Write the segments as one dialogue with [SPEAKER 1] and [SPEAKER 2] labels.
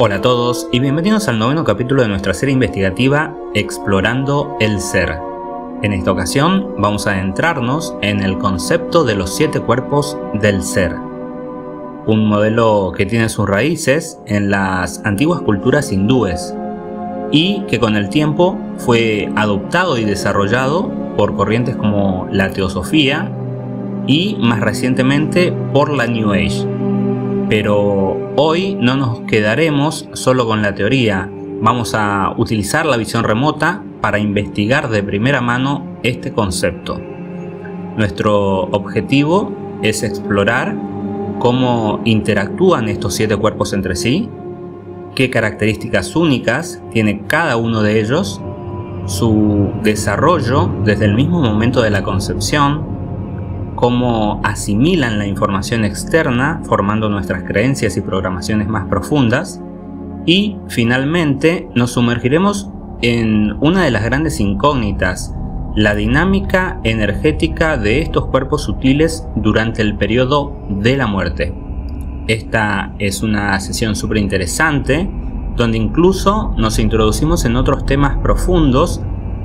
[SPEAKER 1] Hola a todos y bienvenidos al noveno capítulo de nuestra serie investigativa Explorando el Ser. En esta ocasión vamos a adentrarnos en el concepto de los 7 cuerpos del ser, un modelo que tiene sus raíces en las antiguas culturas hindúes y que con el tiempo fue adoptado y desarrollado por corrientes como la teosofía y más recientemente por la New Age. Pero hoy no nos quedaremos solo con la teoría, vamos a utilizar la visión remota para investigar de primera mano este concepto. Nuestro objetivo es explorar cómo interactúan estos 7 cuerpos entre sí, qué características únicas tiene cada uno de ellos, su desarrollo desde el mismo momento de la concepción, cómo asimilan la información externa formando nuestras creencias y programaciones más profundas, y finalmente nos sumergiremos en una de las grandes incógnitas, la dinámica energética de estos cuerpos sutiles durante el periodo de la muerte. Esta es una sesión súper interesante donde incluso nos introducimos en otros temas profundos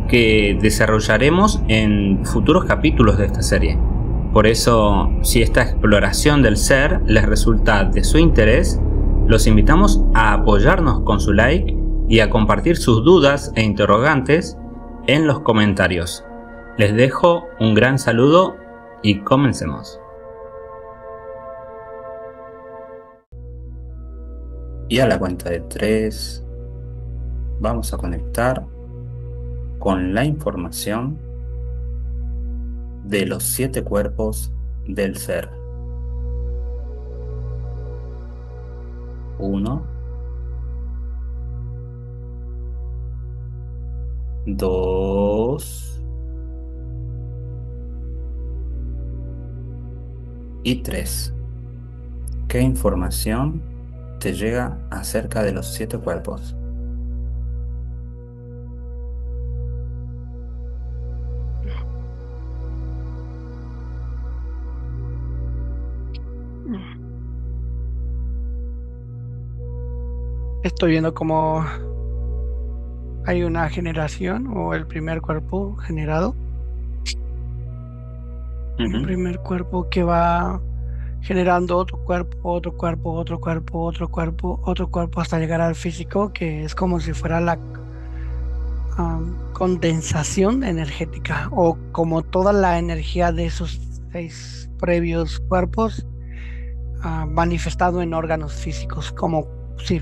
[SPEAKER 1] que desarrollaremos en futuros capítulos de esta serie. Por eso, si esta exploración del ser les resulta de su interés, los invitamos a apoyarnos con su like y a compartir sus dudas e interrogantes en los comentarios. Les dejo un gran saludo y comencemos. Y a la cuenta de 3, vamos a conectar con la información de los 7 cuerpos del ser. 1, 2 y 3. ¿Qué información te llega acerca de los 7 cuerpos?
[SPEAKER 2] Estoy viendo cómo hay una generación o el primer cuerpo generado. Un primer cuerpo que va generando otro cuerpo, otro cuerpo, otro cuerpo, otro cuerpo, otro cuerpo hasta llegar al físico, que es como si fuera la condensación energética o como toda la energía de esos 6 previos cuerpos manifestado en órganos físicos, como si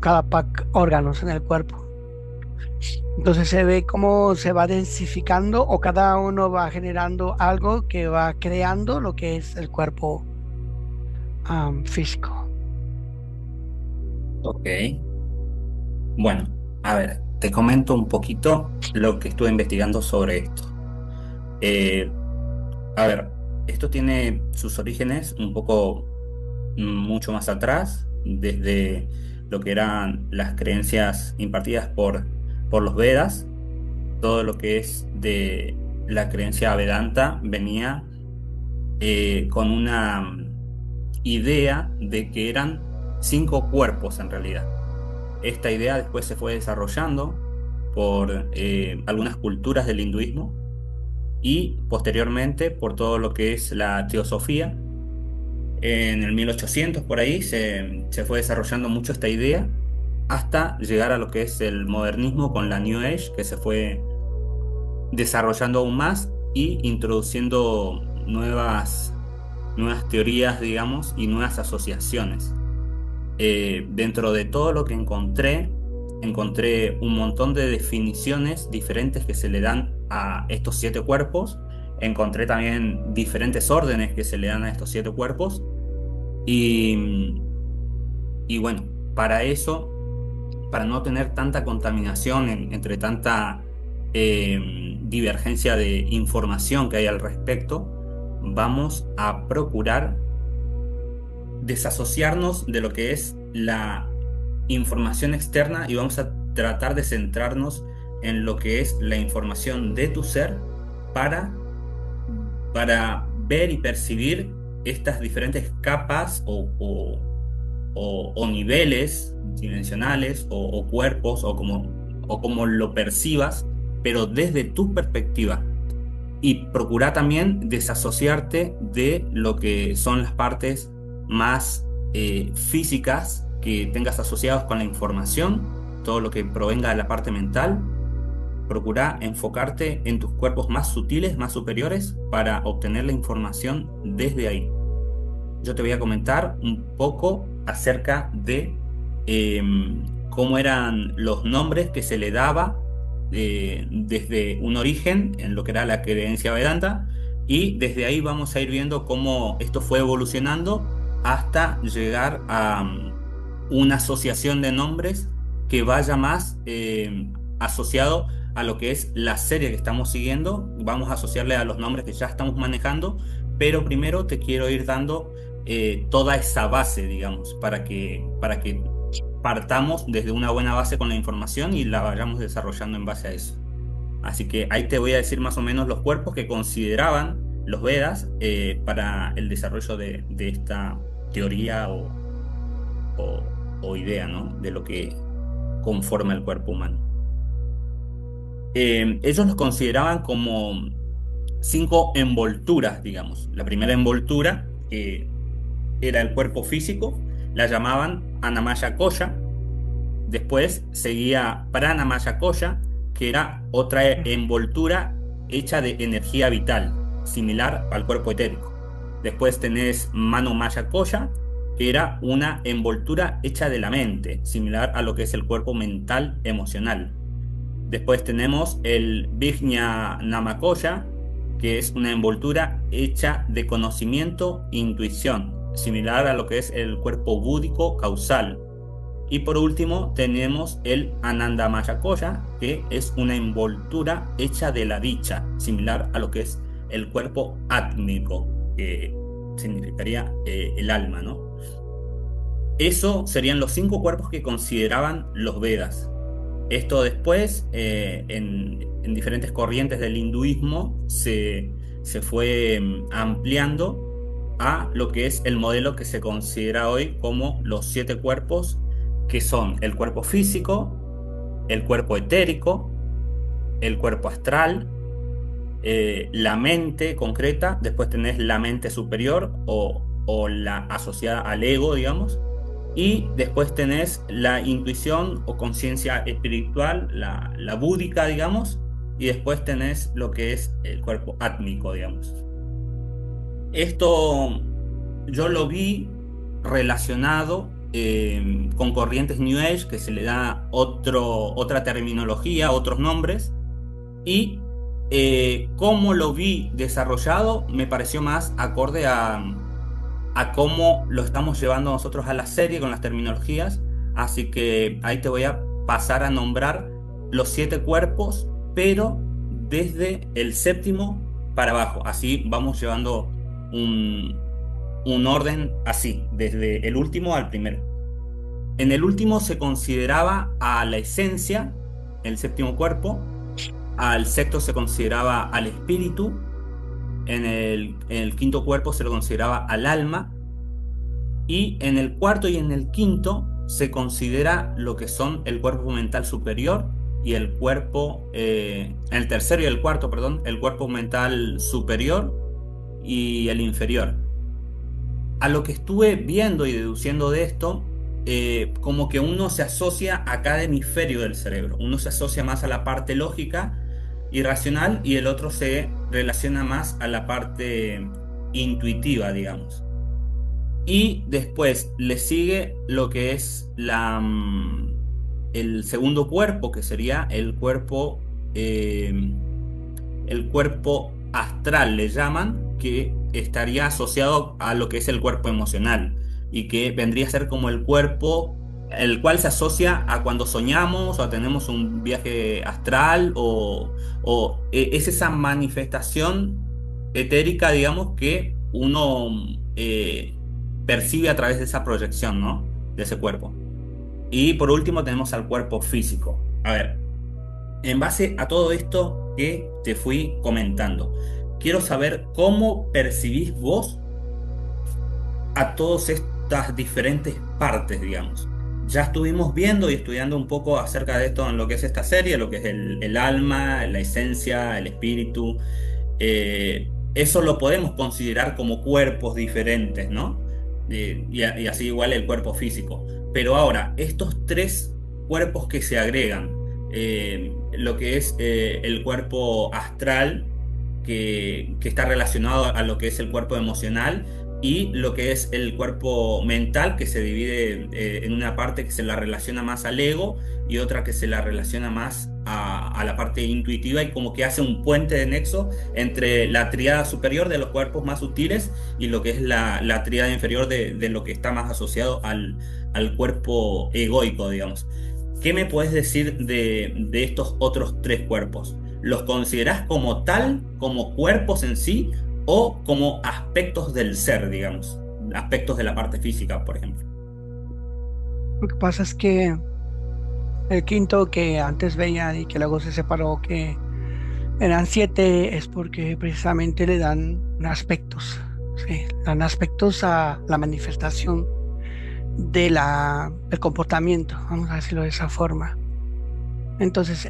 [SPEAKER 2] cada pack órganos en el cuerpo. Entonces se ve cómo se va densificando o cada uno va generando algo que va creando lo que es el cuerpo físico.
[SPEAKER 1] Ok. Bueno, a ver, te comento un poquito lo que estuve investigando sobre esto. A ver, esto tiene sus orígenes un poco mucho más atrás, desde lo que eran las creencias impartidas por los Vedas. Todo lo que es de la creencia Vedanta venía con una idea de que eran 5 cuerpos en realidad. Esta idea después se fue desarrollando por algunas culturas del hinduismo y posteriormente por todo lo que es la teosofía. En el 1800 por ahí se fue desarrollando mucho esta idea hasta llegar a lo que es el modernismo con la New Age, que se fue desarrollando aún más y introduciendo nuevas teorías, digamos, y nuevas asociaciones. Dentro de todo lo que encontré un montón de definiciones diferentes que se le dan a estos 7 cuerpos. Encontré también diferentes órdenes que se le dan a estos 7 cuerpos. Y bueno, para eso, para no tener tanta contaminación entre tanta divergencia de información que hay al respecto, vamos a procurar desasociarnos de lo que es la información externa y vamos a tratar de centrarnos en lo que es la información de tu ser para ver y percibir estas diferentes capas o o niveles dimensionales o cuerpos o como lo percibas, pero desde tu perspectiva. Y procura también desasociarte de lo que son las partes más físicas que tengas asociados con la información, todo lo que provenga de la parte mental. Procura enfocarte en tus cuerpos más sutiles, más superiores, para obtener la información desde ahí. Yo te voy a comentar un poco acerca de eh, cómo eran los nombres que se le daba desde un origen en lo que era la creencia Vedanta, y desde ahí vamos a ir viendo cómo esto fue evolucionando hasta llegar a una asociación de nombres que vaya más asociado a lo que es la serie que estamos siguiendo. Vamos a asociarle a los nombres que ya estamos manejando, pero primero te quiero ir dando toda esa base, digamos, para que partamos desde una buena base con la información y la vayamos desarrollando en base a eso. Así que ahí te voy a decir más o menos los cuerpos que consideraban los Vedas para el desarrollo de esta teoría o, o idea, ¿no? De lo que conforma el cuerpo humano. Ellos los consideraban como 5 envolturas, digamos. La primera envoltura, que era el cuerpo físico, la llamaban Anamaya Koya. Después seguía Pranamaya Koya, que era otra envoltura hecha de energía vital, similar al cuerpo etérico. Después tenés Manomaya Koya, que era una envoltura hecha de la mente, similar a lo que es el cuerpo mental emocional. Después tenemos el Vijna Namakoya, que es una envoltura hecha de conocimiento e intuición, similar a lo que es el cuerpo búdico causal. Y por último tenemos el Anandamaya Koya, que es una envoltura hecha de la dicha, similar a lo que es el cuerpo átmico, que significaría el alma, ¿no? Eso serían los 5 cuerpos que consideraban los Vedas. Esto después, en diferentes corrientes del hinduismo, se fue ampliando a lo que es el modelo que se considera hoy como los 7 cuerpos, que son el cuerpo físico, el cuerpo etérico, el cuerpo astral, la mente concreta, después tenés la mente superior o la asociada al ego, digamos. Y después tenés la intuición o conciencia espiritual, la búdica, digamos. Y después tenés lo que es el cuerpo átmico, digamos. Esto yo lo vi relacionado con corrientes New Age, que se le da otra terminología, otros nombres. Y cómo lo vi desarrollado me pareció más acorde a cómo lo estamos llevando nosotros a la serie con las terminologías. Así que ahí te voy a pasar a nombrar los 7 cuerpos, pero desde el séptimo para abajo. Así vamos llevando un orden así, desde el último al primero. En el último se consideraba a la esencia, el séptimo cuerpo. Al sexto se consideraba al espíritu. En el quinto cuerpo se lo consideraba al alma. Y en el cuarto y en el quinto se considera lo que son el cuerpo mental superior y el cuerpo, en el tercero y el cuarto, perdón, el cuerpo mental superior y el inferior. A lo que estuve viendo y deduciendo de esto, como que uno se asocia a cada hemisferio del cerebro. Uno se asocia más a la parte lógica y racional, y el otro se relaciona más a la parte intuitiva, digamos. Y después le sigue lo que es el segundo cuerpo, que sería el cuerpo astral, le llaman, que estaría asociado a lo que es el cuerpo emocional, y que vendría a ser como el cuerpo el cual se asocia a cuando soñamos o tenemos un viaje astral, es esa manifestación etérica, digamos, que uno percibe a través de esa proyección, ¿no? De ese cuerpo. Y por último tenemos al cuerpo físico. A ver, en base a todo esto que te fui comentando, quiero saber cómo percibís vos a todos estas diferentes partes, digamos. Ya estuvimos viendo y estudiando un poco acerca de esto en lo que es esta serie, lo que es el alma, la esencia, el espíritu. Eso lo podemos considerar como cuerpos diferentes, ¿no? Y así igual el cuerpo físico. Pero ahora, estos tres cuerpos que se agregan, lo que es el cuerpo astral, que está relacionado a lo que es el cuerpo emocional, y lo que es el cuerpo mental, que se divide en una parte que se la relaciona más al ego y otra que se la relaciona más a la parte intuitiva, y como que hace un puente de nexo entre la tríada superior de los cuerpos más sutiles y lo que es la tríada inferior de lo que está más asociado al cuerpo egoico, digamos. ¿Qué me puedes decir de estos otros tres cuerpos? ¿Los considerás como tal, como cuerpos en sí, o como aspectos del ser, digamos? Aspectos de la parte física, por ejemplo.
[SPEAKER 2] Lo que pasa es que el quinto que antes veía y que luego se separó, que eran siete, es porque precisamente le dan aspectos, sí, dan aspectos a la manifestación del comportamiento, vamos a decirlo de esa forma. Entonces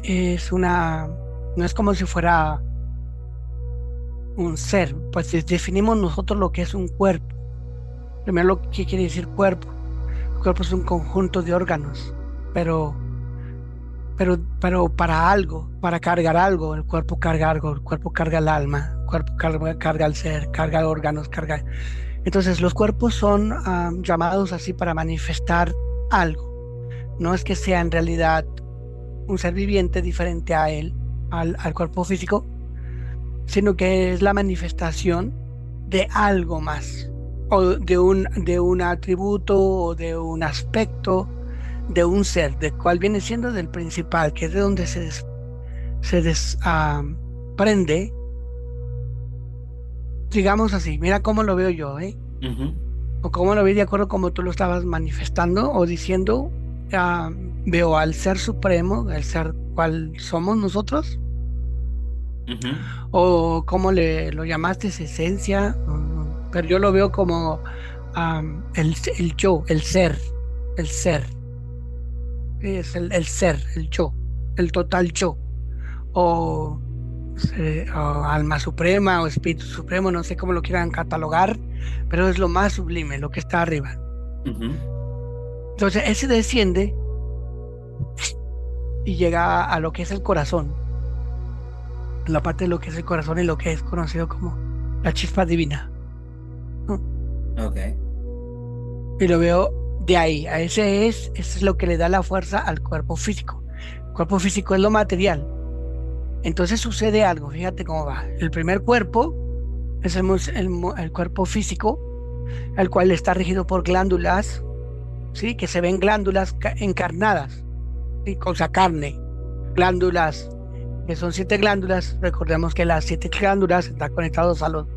[SPEAKER 2] no es como si fuera un ser, pues definimos nosotros lo que es un cuerpo. Primero, lo que quiere decir cuerpo. El cuerpo es un conjunto de órganos, pero, pero para algo, para cargar algo, el cuerpo carga algo, el cuerpo carga el alma, el cuerpo carga el ser, carga órganos, carga. Entonces, los cuerpos son llamados así para manifestar algo. No es que sea en realidad un ser viviente diferente a él, al cuerpo físico, sino que es la manifestación de algo más, o de un atributo, o de un aspecto, de un ser, de cuál viene siendo del principal, que es de donde se desprende, digamos así. Mira cómo lo veo yo, ¿eh?
[SPEAKER 1] Ujú,
[SPEAKER 2] O cómo lo veo de acuerdo como tú lo estabas manifestando o diciendo. Veo al ser supremo, el ser cual somos nosotros,
[SPEAKER 1] ujú.
[SPEAKER 2] o cómo lo llamaste, es esencia, pero yo lo veo como el yo, el ser, es el ser, el yo, el total yo, o, o alma suprema o espíritu supremo, no sé cómo lo quieran catalogar, pero es lo más sublime, lo que está arriba.
[SPEAKER 1] Ujú.
[SPEAKER 2] Entonces, ese desciende y llega a lo que es el corazón, la parte de lo que es el corazón y lo que es conocido como la chispa divina, ¿no?
[SPEAKER 1] Ok.
[SPEAKER 2] Y lo veo de ahí, ese es lo que le da la fuerza al cuerpo físico. El cuerpo físico es lo material. Entonces sucede algo, fíjate cómo va. El primer cuerpo es el cuerpo físico, el cual está regido por glándulas, ¿sí? Que se ven glándulas encarnadas, ¿sí? Cosa carne, glándulas, que son siete glándulas. Recordemos que las siete glándulas están conectadas a los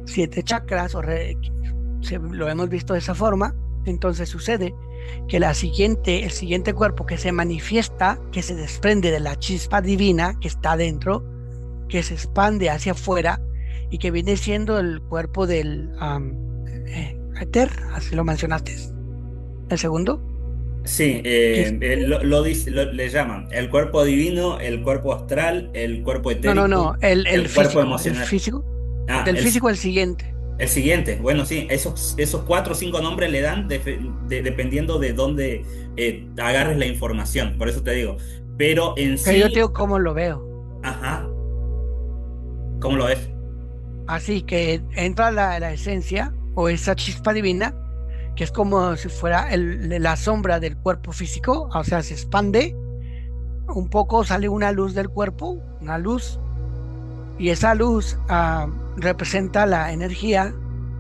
[SPEAKER 2] siete chakras, lo hemos visto de esa forma. Entonces sucede que el siguiente cuerpo que se manifiesta, que se desprende de la chispa divina que está dentro, que se expande hacia afuera y que viene siendo el cuerpo del éter, así lo mencionaste, el segundo,
[SPEAKER 1] Sí,
[SPEAKER 2] que es,
[SPEAKER 1] le llaman el cuerpo divino, el cuerpo astral, el cuerpo etérico,
[SPEAKER 2] no,
[SPEAKER 1] el cuerpo emocional. Ah,
[SPEAKER 2] del físico el siguiente.
[SPEAKER 1] el siguiente. Bueno, sí, esos cuatro o cinco nombres le dan dependiendo de dónde agarres la información. Por eso te digo. Pero en
[SPEAKER 2] Pero yo te
[SPEAKER 1] sí,
[SPEAKER 2] digo cómo lo veo.
[SPEAKER 1] ajá, ¿cómo lo ves?
[SPEAKER 2] Así que entra la esencia o esa chispa divina, que es como si fuera la sombra del cuerpo físico, o sea, se expande un poco, sale una luz del cuerpo, una luz, y esa luz representa la energía,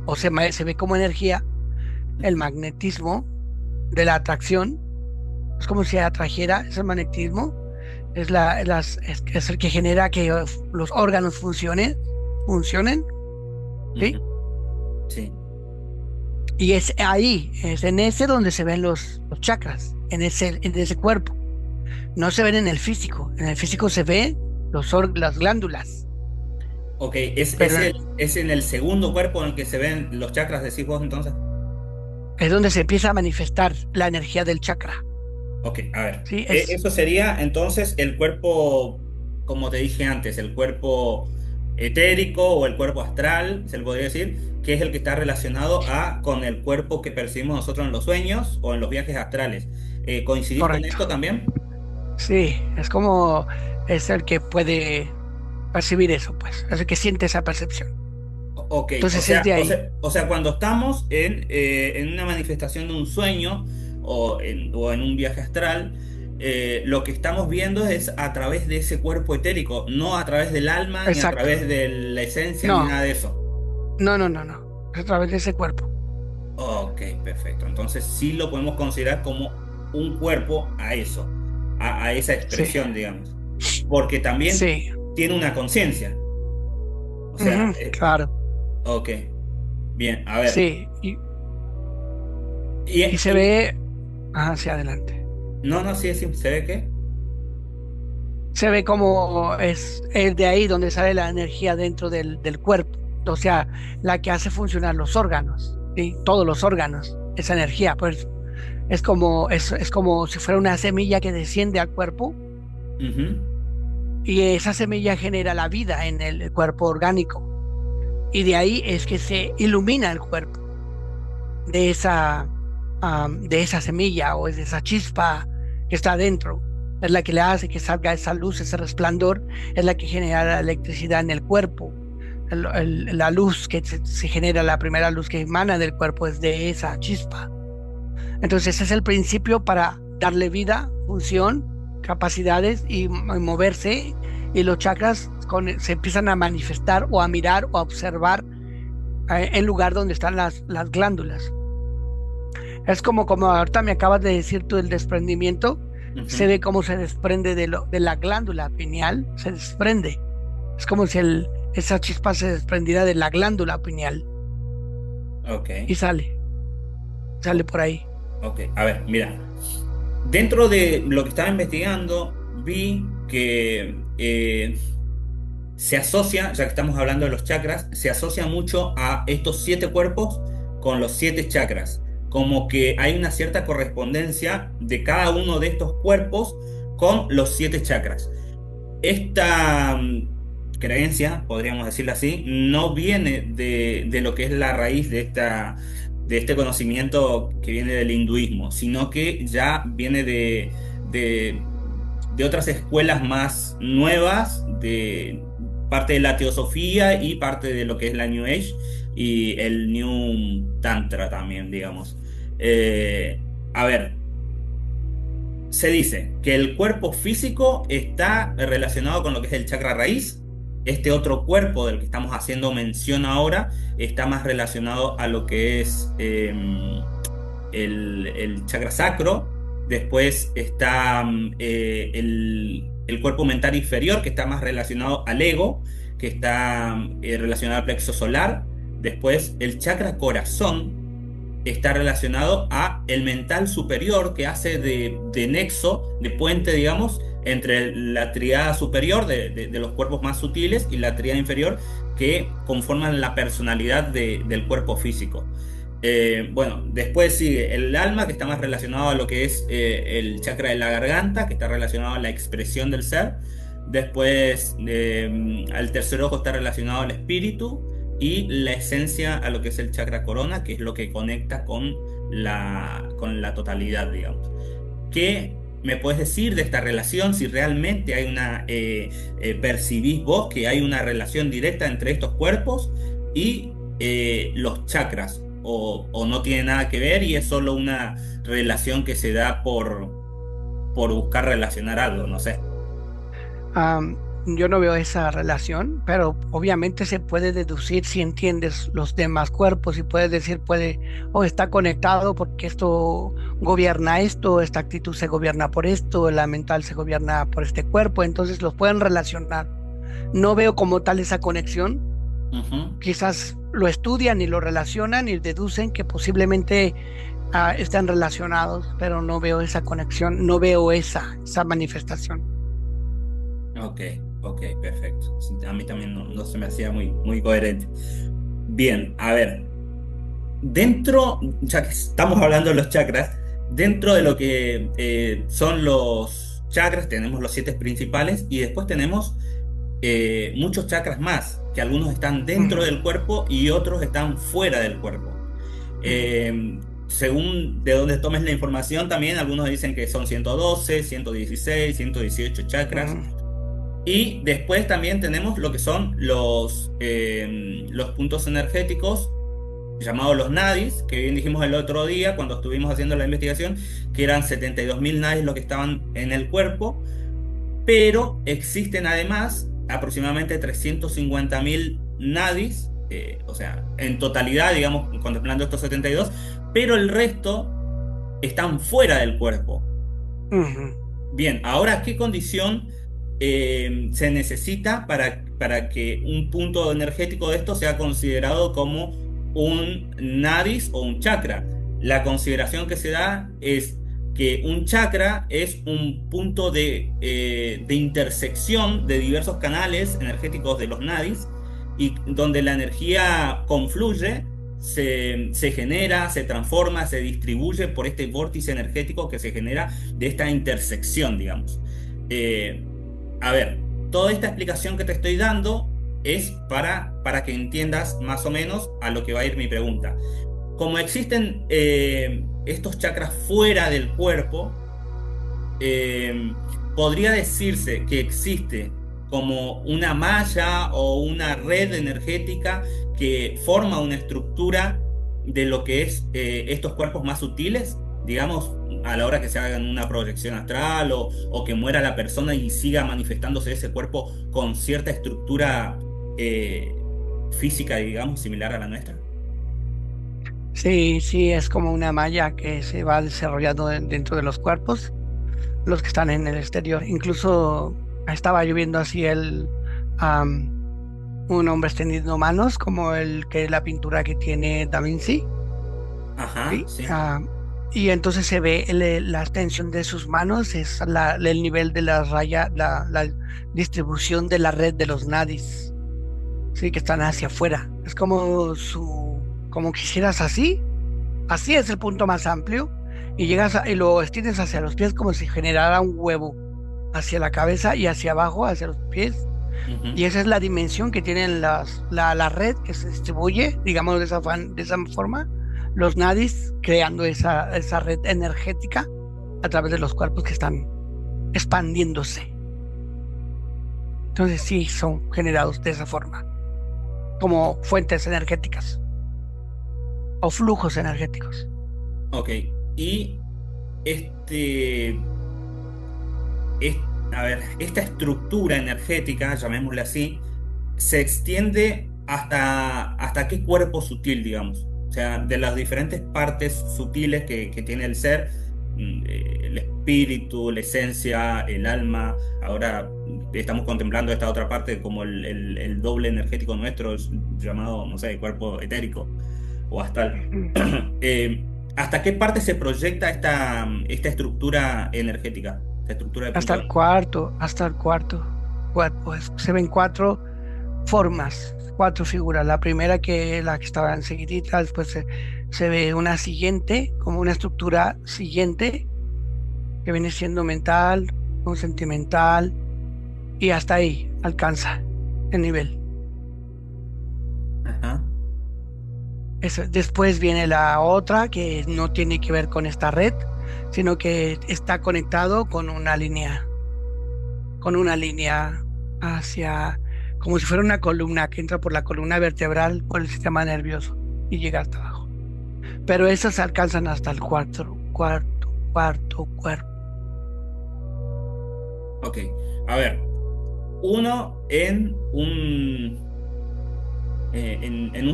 [SPEAKER 2] o se ve como energía, el magnetismo de la atracción. Es como si atrajera ese magnetismo, es el que genera que los órganos funcionen, ¿sí?
[SPEAKER 1] Ujú, sí.
[SPEAKER 2] Y es ahí, es en ese donde se ven los chakras, en ese cuerpo. No se ven en el físico se ven las glándulas,
[SPEAKER 1] Ok,
[SPEAKER 2] pero
[SPEAKER 1] es en el segundo cuerpo en el que se ven los chakras, decís vos entonces.
[SPEAKER 2] es donde se empieza a manifestar la energía del chakra.
[SPEAKER 1] Ok, a ver.
[SPEAKER 2] Sí,
[SPEAKER 1] Eso sería entonces el cuerpo, como te dije antes, el cuerpo etérico o el cuerpo astral, se le podría decir, que es el que está relacionado con el cuerpo que percibimos nosotros en los sueños o en los viajes astrales. ¿Coincidís con
[SPEAKER 2] correcto.
[SPEAKER 1] esto también?
[SPEAKER 2] Sí, es el que puede percibir eso, pues, es el que siente esa percepción.
[SPEAKER 1] Ok,
[SPEAKER 2] Entonces es de ahí.
[SPEAKER 1] o sea, cuando estamos en una manifestación de un sueño o en un viaje astral, lo que estamos viendo es a través de ese cuerpo etérico, no a través del alma, ni a
[SPEAKER 2] Exacto.
[SPEAKER 1] través de la esencia, ni
[SPEAKER 2] No,
[SPEAKER 1] nada de eso.
[SPEAKER 2] no. Es a través de ese cuerpo.
[SPEAKER 1] Ok, perfecto. Entonces sí lo podemos considerar como un cuerpo a eso, a esa
[SPEAKER 2] Sí,
[SPEAKER 1] expresión, digamos. Porque también
[SPEAKER 2] sí.
[SPEAKER 1] tiene una conciencia. O sea,
[SPEAKER 2] Ujú, claro.
[SPEAKER 1] ok, bien, a ver.
[SPEAKER 2] Sí.
[SPEAKER 1] Y,
[SPEAKER 2] Y se
[SPEAKER 1] y-
[SPEAKER 2] ve hacia adelante.
[SPEAKER 1] no, no, sí, sí, se ve que.
[SPEAKER 2] Se ve como es de ahí donde sale la energía dentro del cuerpo. O sea, la que hace funcionar los órganos, ¿sí? Todos los órganos, esa energía. Pues es como si fuera una semilla que desciende al cuerpo
[SPEAKER 1] Ujú.
[SPEAKER 2] y esa semilla genera la vida en el cuerpo orgánico. Y de ahí es que se ilumina el cuerpo de de esa semilla o de esa chispa que está adentro. Es la que le hace que salga esa luz, ese resplandor, es la que genera la electricidad en el cuerpo. La luz que se genera, la primera luz que emana del cuerpo es de esa chispa. Entonces ese es el principio para darle vida, función, capacidades y moverse. Y los chakras se empiezan a manifestar o a mirar o a observar en lugar donde están las glándulas. Es como ahorita me acabas de decir tú el desprendimiento, se
[SPEAKER 1] Ujú.
[SPEAKER 2] ve cómo se desprende de la glándula pineal, se desprende. Es como si esa chispa se desprendiera de la glándula pineal
[SPEAKER 1] Ok,
[SPEAKER 2] y sale
[SPEAKER 1] o-
[SPEAKER 2] por ahí.
[SPEAKER 1] ok. A ver, mira. Dentro de lo que estaba investigando, vi que se asocia, ya que estamos hablando de los chakras, se asocia mucho a estos 7 cuerpos con los 7 chakras. Como que hay una cierta correspondencia de cada uno de estos cuerpos con los 7 chakras. Esta creencia, podríamos decirlo así, no viene de lo que es la raíz de este conocimiento que viene del hinduismo, sino que ya viene de, de otras escuelas más nuevas, de parte de la teosofía y parte de lo que es la New Age y el New Tantra también, digamos. A ver. Se dice que el cuerpo físico está relacionado con lo que es el chakra raíz. Este otro cuerpo del que estamos haciendo mención ahora está más relacionado a lo que es el chakra sacro. Después está el cuerpo mental inferior, que está más relacionado al ego, que está relacionado al plexo solar. Después el chakra corazón está relacionado a el mental superior, que hace de nexo, de puente, digamos, entre la tríada superior de los cuerpos más sutiles y la tríada inferior que conforman la personalidad del cuerpo físico. Bueno, después sigue el alma, que está más relacionado a lo que es el chakra de la garganta, que está relacionado a la expresión del ser. Después, al tercer ojo está relacionado al espíritu y la esencia a lo que es el chakra corona, que es lo que conecta con la totalidad, digamos. ¿Qué me puedes decir de esta relación? Si realmente hay percibís vos que hay una relación directa entre estos cuerpos y los chakras, o no tiene nada que ver y es solo una relación que se da por buscar relacionar algo, no sé.
[SPEAKER 2] Yo no veo esa relación, pero obviamente se puede deducir si entiendes los demás cuerpos y puedes decir, o está conectado porque esto gobierna esto, esta actitud se gobierna por esto, la mental se gobierna por este cuerpo, entonces los pueden relacionar. No veo como tal esa conexión,
[SPEAKER 1] Ujú.
[SPEAKER 2] quizás lo estudian y lo relacionan y deducen que posiblemente están relacionados, pero no veo esa conexión, no veo esa manifestación.
[SPEAKER 1] Ok, ok, perfecto. Sí, a mí también no se me hacía muy coherente. Bien, a ver. dentro, ya que estamos hablando de los chakras, dentro de lo que son los chakras, tenemos los siete principales y después tenemos muchos chakras más, que algunos están dentro
[SPEAKER 2] Ujú,
[SPEAKER 1] del cuerpo y otros están fuera del cuerpo.
[SPEAKER 2] ujú,
[SPEAKER 1] Según de dónde tomes la información, también algunos dicen que son 112, 116, 118 chakras.
[SPEAKER 2] ujú,
[SPEAKER 1] Y después también tenemos lo que son los puntos energéticos llamados los nadis, que bien dijimos el otro día cuando estuvimos haciendo la investigación, que eran 72.000 nadis los que estaban en el cuerpo, pero existen además aproximadamente 350.000 nadis, o sea, en totalidad, digamos, contemplando estos 72, pero el resto están fuera del cuerpo.
[SPEAKER 2] ujú.
[SPEAKER 1] Bien, ahora, ¿qué condición se necesita para que un punto energético de esto sea considerado como un nadis o un chakra? La consideración que se da es que un chakra es un punto de intersección de diversos canales energéticos de los nadis y donde la energía confluye, se genera, se transforma, se distribuye por este vórtice energético que se genera de esta intersección, digamos. Eh, a ver, toda esta explicación que te estoy dando es para que entiendas más o menos a lo que va a ir mi pregunta. Como existen estos chakras fuera del cuerpo, eh, podría decirse que existe como una malla o una red energética que forma una estructura de lo que es estos cuerpos más sutiles, digamos, a la hora que se hagan una proyección astral o que muera la persona y siga manifestándose ese cuerpo con cierta estructura eh, física, digamos, similar a la nuestra.
[SPEAKER 2] Sí, sí, es como una malla que se va desarrollando dentro de los cuerpos, los que están en el exterior. Incluso estaba lloviendo así am, un hombre extendiendo manos, como el que la pintura que tiene Da Vinci,
[SPEAKER 1] Ajá,
[SPEAKER 2] ¿sí?
[SPEAKER 1] sí.
[SPEAKER 2] Y entonces se ve la extensión de sus manos, es el nivel de la raya, la distribución de la red de los nadis, ¿sí? Que están hacia afuera. Es como como quisieras así. Así es el punto más amplio y y lo extiendes hacia los pies como si generara un huevo hacia la cabeza y hacia abajo, hacia los pies. Y
[SPEAKER 1] Ujú.
[SPEAKER 2] esa es la dimensión que tienen la red que se distribuye, digamos de esa forma, los nadis creando esa red energética a través de los cuerpos que están expandiéndose. Entonces sí, son generados de esa forma, como fuentes energéticas o flujos energéticos.
[SPEAKER 1] Ok. Y este, es- a ver, esta estructura energética, llamémosle así, se extiende hasta qué cuerpo sutil, digamos. O sea, de las diferentes partes sutiles que tiene el ser, el espíritu, la esencia, el alma. Ahora estamos contemplando esta otra parte como el doble energético nuestro, llamado, no sé, cuerpo etérico o astral.
[SPEAKER 2] Ujú.
[SPEAKER 1] Eh, ¿Hasta qué parte se proyecta esta estructura energética, esta estructura de punto?
[SPEAKER 2] Hasta el cuarto cuerpo. Se ven cuatro formas, cuatro figuras. La primera que la que estaba enseguidita, después se ve una siguiente, como una estructura siguiente, que viene siendo mental, o sentimental, y hasta ahí alcanza el nivel.
[SPEAKER 1] Ajá.
[SPEAKER 2] Después viene la otra que no tiene que ver con esta red, sino que está conectado con una línea hacia, como si fuera una columna que entra por la columna vertebral, por el sistema nervioso y llega hasta abajo. Pero esas alcanzan hasta el cuerpo.
[SPEAKER 1] Ok. A ver, uno en un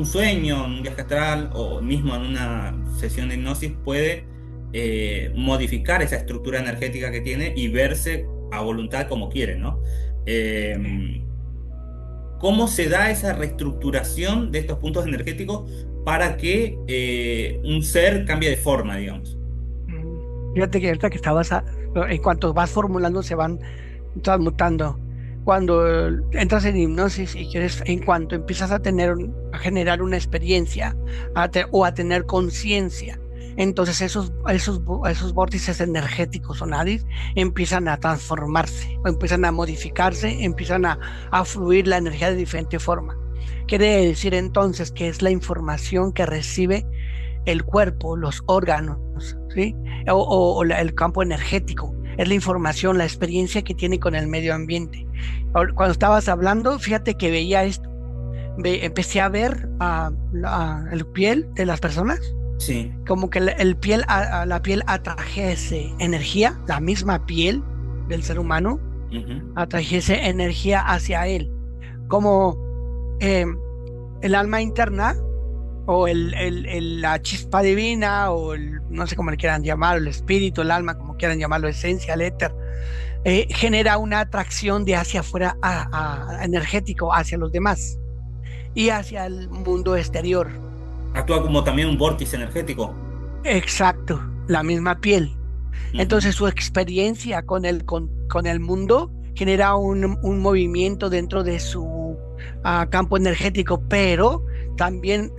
[SPEAKER 1] sueño, en un viaje astral o mismo en una sesión de hipnosis puede modificar esa estructura energética que tiene y verse a voluntad como quiere, ¿no? Eh, ¿Cómo se da esa reestructuración de estos puntos energéticos para que un ser cambie de forma, digamos?
[SPEAKER 2] Fíjate que ahorita que en cuanto vas formulando, se van transmutando. cuando entras en hipnosis y quieres, en cuanto empiezas a generar una experiencia o a tener conciencia, entonces esos vórtices energéticos o nadis empiezan a transformarse, o empiezan a modificarse, empiezan a fluir la energía de diferente forma. Quiere decir entonces que es la información que recibe el cuerpo, los órganos, ¿sí? El campo energético. Es la información, la experiencia que tiene con el medio ambiente. Cuando estabas hablando, fíjate que veía esto. Empecé a ver el piel de las personas.
[SPEAKER 1] Sí.
[SPEAKER 2] Como que la piel atrajese energía, la misma piel del ser humano, atrajese energía hacia él. Como el alma interna, o la chispa divina, o no sé cómo le quieran llamar, el espíritu, el alma, como quieran llamarlo, esencia, el éter, genera una atracción de hacia afuera energético hacia los demás y hacia el mundo exterior.
[SPEAKER 1] Actúa como también un vórtice energético.
[SPEAKER 2] Exacto, la misma piel. Entonces su experiencia con el mundo genera un movimiento dentro de su campo energético, pero también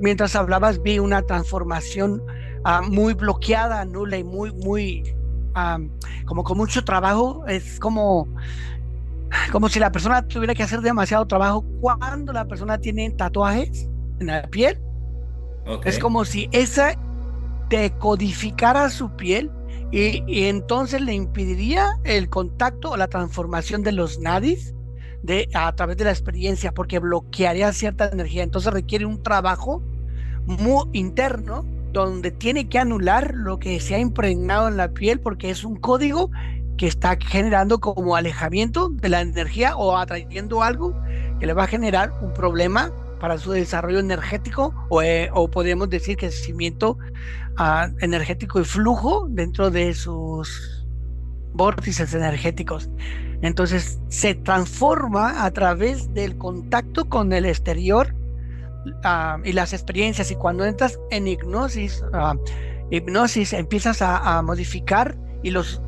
[SPEAKER 2] mientras hablabas vi una transformación muy bloqueada, nula y muy como con mucho trabajo. Es como si la persona tuviera que hacer demasiado trabajo. Cuando la persona tiene tatuajes en la piel,
[SPEAKER 1] Okay.
[SPEAKER 2] es como si esa decodificara su piel y entonces le impediría el contacto o la transformación de los nadis a través de la experiencia, porque bloquearía cierta energía. Entonces requiere un trabajo muy interno donde tiene que anular lo que se ha impregnado en la piel, porque es un código que está generando como alejamiento de la energía o atrayendo algo que le va a generar un problema para su desarrollo energético, o podemos decir crecimiento energético y flujo dentro de sus vórtices energéticos. Entonces se transforma a través del contacto con el exterior y las experiencias. Y cuando entras en hipnosis empiezas a modificar, y los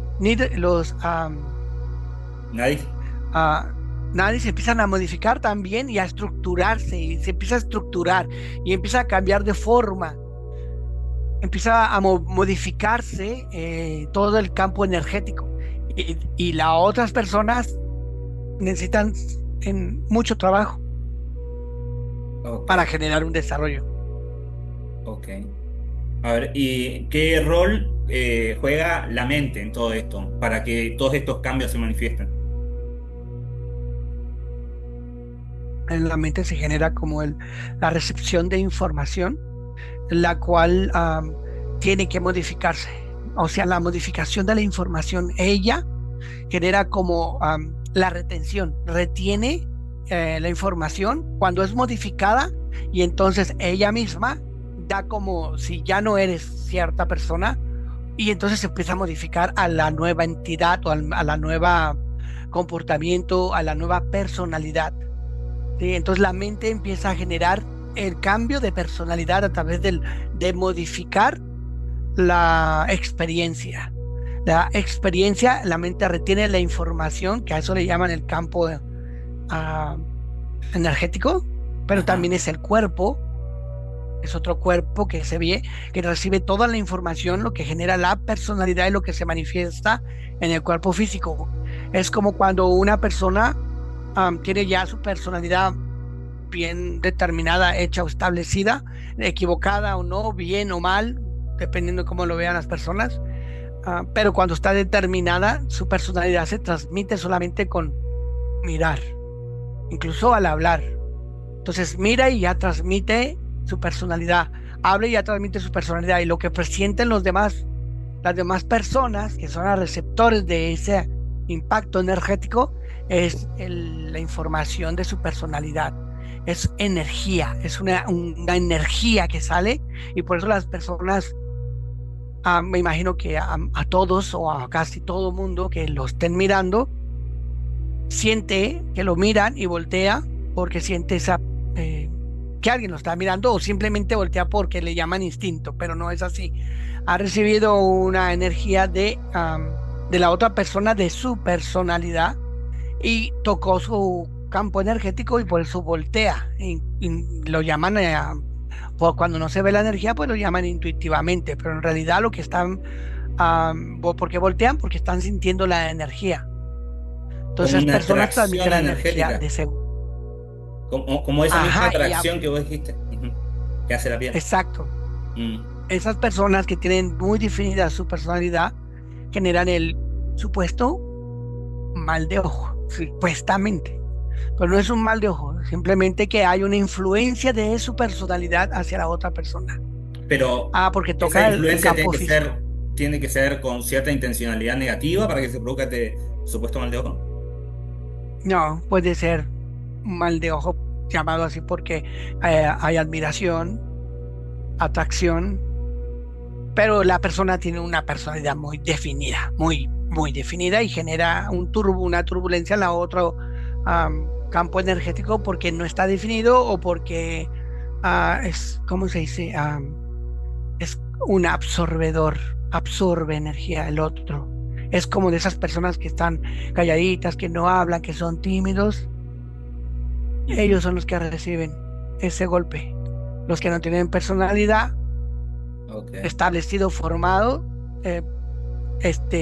[SPEAKER 2] nadie se empiezan a modificar también y a estructurarse, y se empieza a estructurar y empieza a cambiar de forma, empieza a modificarse todo el campo energético, y las otras personas necesitan mucho trabajo para generar un desarrollo.
[SPEAKER 1] Ok. A ver, ¿y qué rol juega la mente en todo esto para que todos estos cambios se manifiesten?
[SPEAKER 2] En la mente se genera como la recepción de información, la cual tiene que modificarse. O sea, la modificación de la información, ella genera como la retención, retiene la información cuando es modificada, y entonces ella misma da como si ya no eres cierta persona, y entonces se empieza a modificar a la nueva entidad, o a la nueva comportamiento, a la nueva personalidad. ¿Sí? Entonces la mente empieza a generar el cambio de personalidad a través de modificar la experiencia. La experiencia, la mente retiene la información, que a eso le llaman el campo energético, pero también es el cuerpo, es otro cuerpo que se ve, que recibe toda la información, lo que genera la personalidad y lo que se manifiesta en el cuerpo físico. Es como cuando una persona tiene ya su personalidad bien determinada, hecha o establecida, equivocada o no, bien o mal, dependiendo de cómo lo vean las personas, pero cuando está determinada, su personalidad se transmite solamente con mirar, incluso al hablar. Entonces mira y ya transmite su personalidad, habla y ya transmite su personalidad, y lo que presienten las demás personas, que son los receptores de ese impacto energético, es la información de su personalidad. Es energía, es una energía que sale, y por eso las personas, me imagino que a todos o a casi todo mundo que lo estén mirando, siente que lo miran y voltea porque siente que alguien lo está mirando, o simplemente voltea porque le llaman instinto, pero no es así. Ha recibido una energía de la otra persona, de su personalidad, y tocó su campo energético y por eso voltea. Y lo llaman, cuando no se ve la energía, pues lo llaman intuitivamente, pero en realidad lo que están, ¿por qué voltean? Porque están sintiendo la energía.
[SPEAKER 1] Como
[SPEAKER 2] Entonces,
[SPEAKER 1] una
[SPEAKER 2] personas transmiten
[SPEAKER 1] atracción
[SPEAKER 2] la energía
[SPEAKER 1] energética,
[SPEAKER 2] de ese.
[SPEAKER 1] como esa misma
[SPEAKER 2] Ajá,
[SPEAKER 1] atracción que vos dijiste, ujú, que hace la piel.
[SPEAKER 2] exacto.
[SPEAKER 1] Mm.
[SPEAKER 2] Esas personas que tienen muy definida su personalidad generan el supuesto mal de ojo, supuestamente. Pero no
[SPEAKER 1] Ah,
[SPEAKER 2] es un mal de ojo, simplemente que hay una influencia de su personalidad hacia la otra persona.
[SPEAKER 1] pero
[SPEAKER 2] Porque
[SPEAKER 1] esa
[SPEAKER 2] toca el
[SPEAKER 1] influencia
[SPEAKER 2] campo físico.
[SPEAKER 1] tiene que ser con cierta intencionalidad negativa para que se produzca este supuesto mal de ojo.
[SPEAKER 2] No, puede ser un mal de ojo llamado así porque hay admiración, atracción, pero la persona tiene una personalidad muy definida, muy definida y genera una turbulencia en la otro campo energético porque no está definido o porque ¿cómo se dice? Es un absorbedor, absorbe energía el otro. Es como de esas personas que están calladitas, que no hablan, que son tímidos.
[SPEAKER 1] Ujú.
[SPEAKER 2] Ellos son los que reciben ese golpe. Los que no tienen personalidad
[SPEAKER 1] Ok.
[SPEAKER 2] establecido, formado, eh,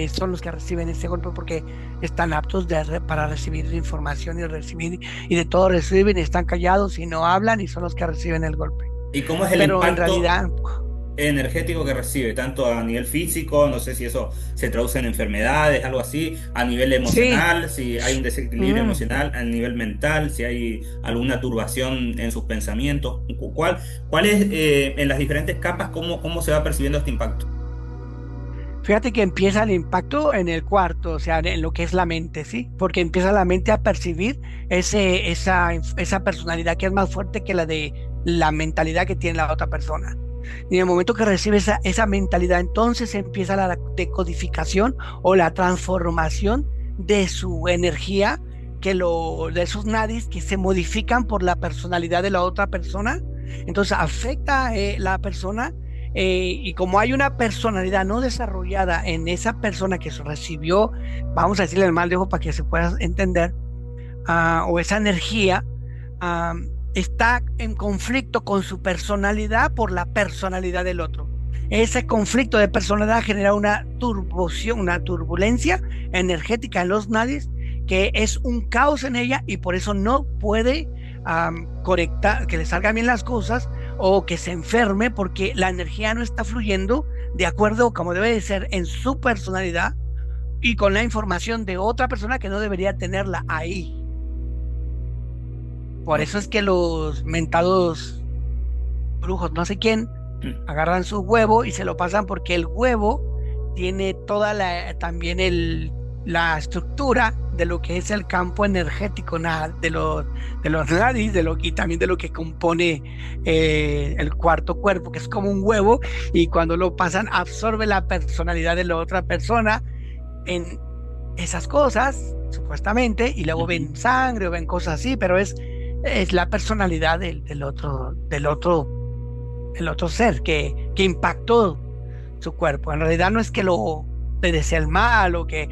[SPEAKER 2] son los que reciben ese golpe porque están aptos para recibir información y recibir, y de todo reciben, y están callados y no hablan y son los que reciben el golpe.
[SPEAKER 1] ¿Y cómo es el
[SPEAKER 2] Pero en
[SPEAKER 1] impacto
[SPEAKER 2] realidad,
[SPEAKER 1] energético que recibe, tanto a nivel físico, no sé si eso se traduce en enfermedades, algo así, a nivel
[SPEAKER 2] sí.
[SPEAKER 1] emocional, si hay un desequilibrio
[SPEAKER 2] mm,
[SPEAKER 1] emocional, a nivel mental, si hay alguna turbación en sus pensamientos, cuál es en las diferentes capas, cómo se va percibiendo este impacto?
[SPEAKER 2] Fíjate que empieza el impacto en el cuarto, o sea, en lo que es la mente, ¿sí? Porque empieza la mente a percibir esa personalidad que es más fuerte que la de la mentalidad que tiene la otra persona. Y en el momento que recibe esa mentalidad, entonces empieza la decodificación o la transformación de su energía, de esos nadis que se modifican por la personalidad de la otra persona. Entonces afecta a la persona, y como hay una personalidad no desarrollada en esa persona que se recibió, vamos a decirle el mal de ojo para que se pueda entender, o esa energía, ah, está en conflicto con su personalidad por la personalidad del otro. Ese conflicto de personalidad genera una turbulencia energética en los nadis que es un caos en ella y por eso no puede conectar, que le salgan bien las cosas o que se enferme porque la energía no está fluyendo de acuerdo como debe de ser en su personalidad y con la información de otra persona que no debería tenerla ahí. Por
[SPEAKER 1] Ok.
[SPEAKER 2] eso es que los mentados brujos, no sé quién, agarran su huevo y se lo pasan porque el huevo tiene también la estructura de lo que es el campo energético de los nadis, y también de lo que compone el cuarto cuerpo, que es como un huevo, y cuando lo pasan absorbe la personalidad de la otra persona en esas cosas, supuestamente, y luego
[SPEAKER 1] Ujú.
[SPEAKER 2] ven sangre o ven cosas así, pero es la personalidad del otro ser que impactó su cuerpo. En realidad no es que le desea el mal o que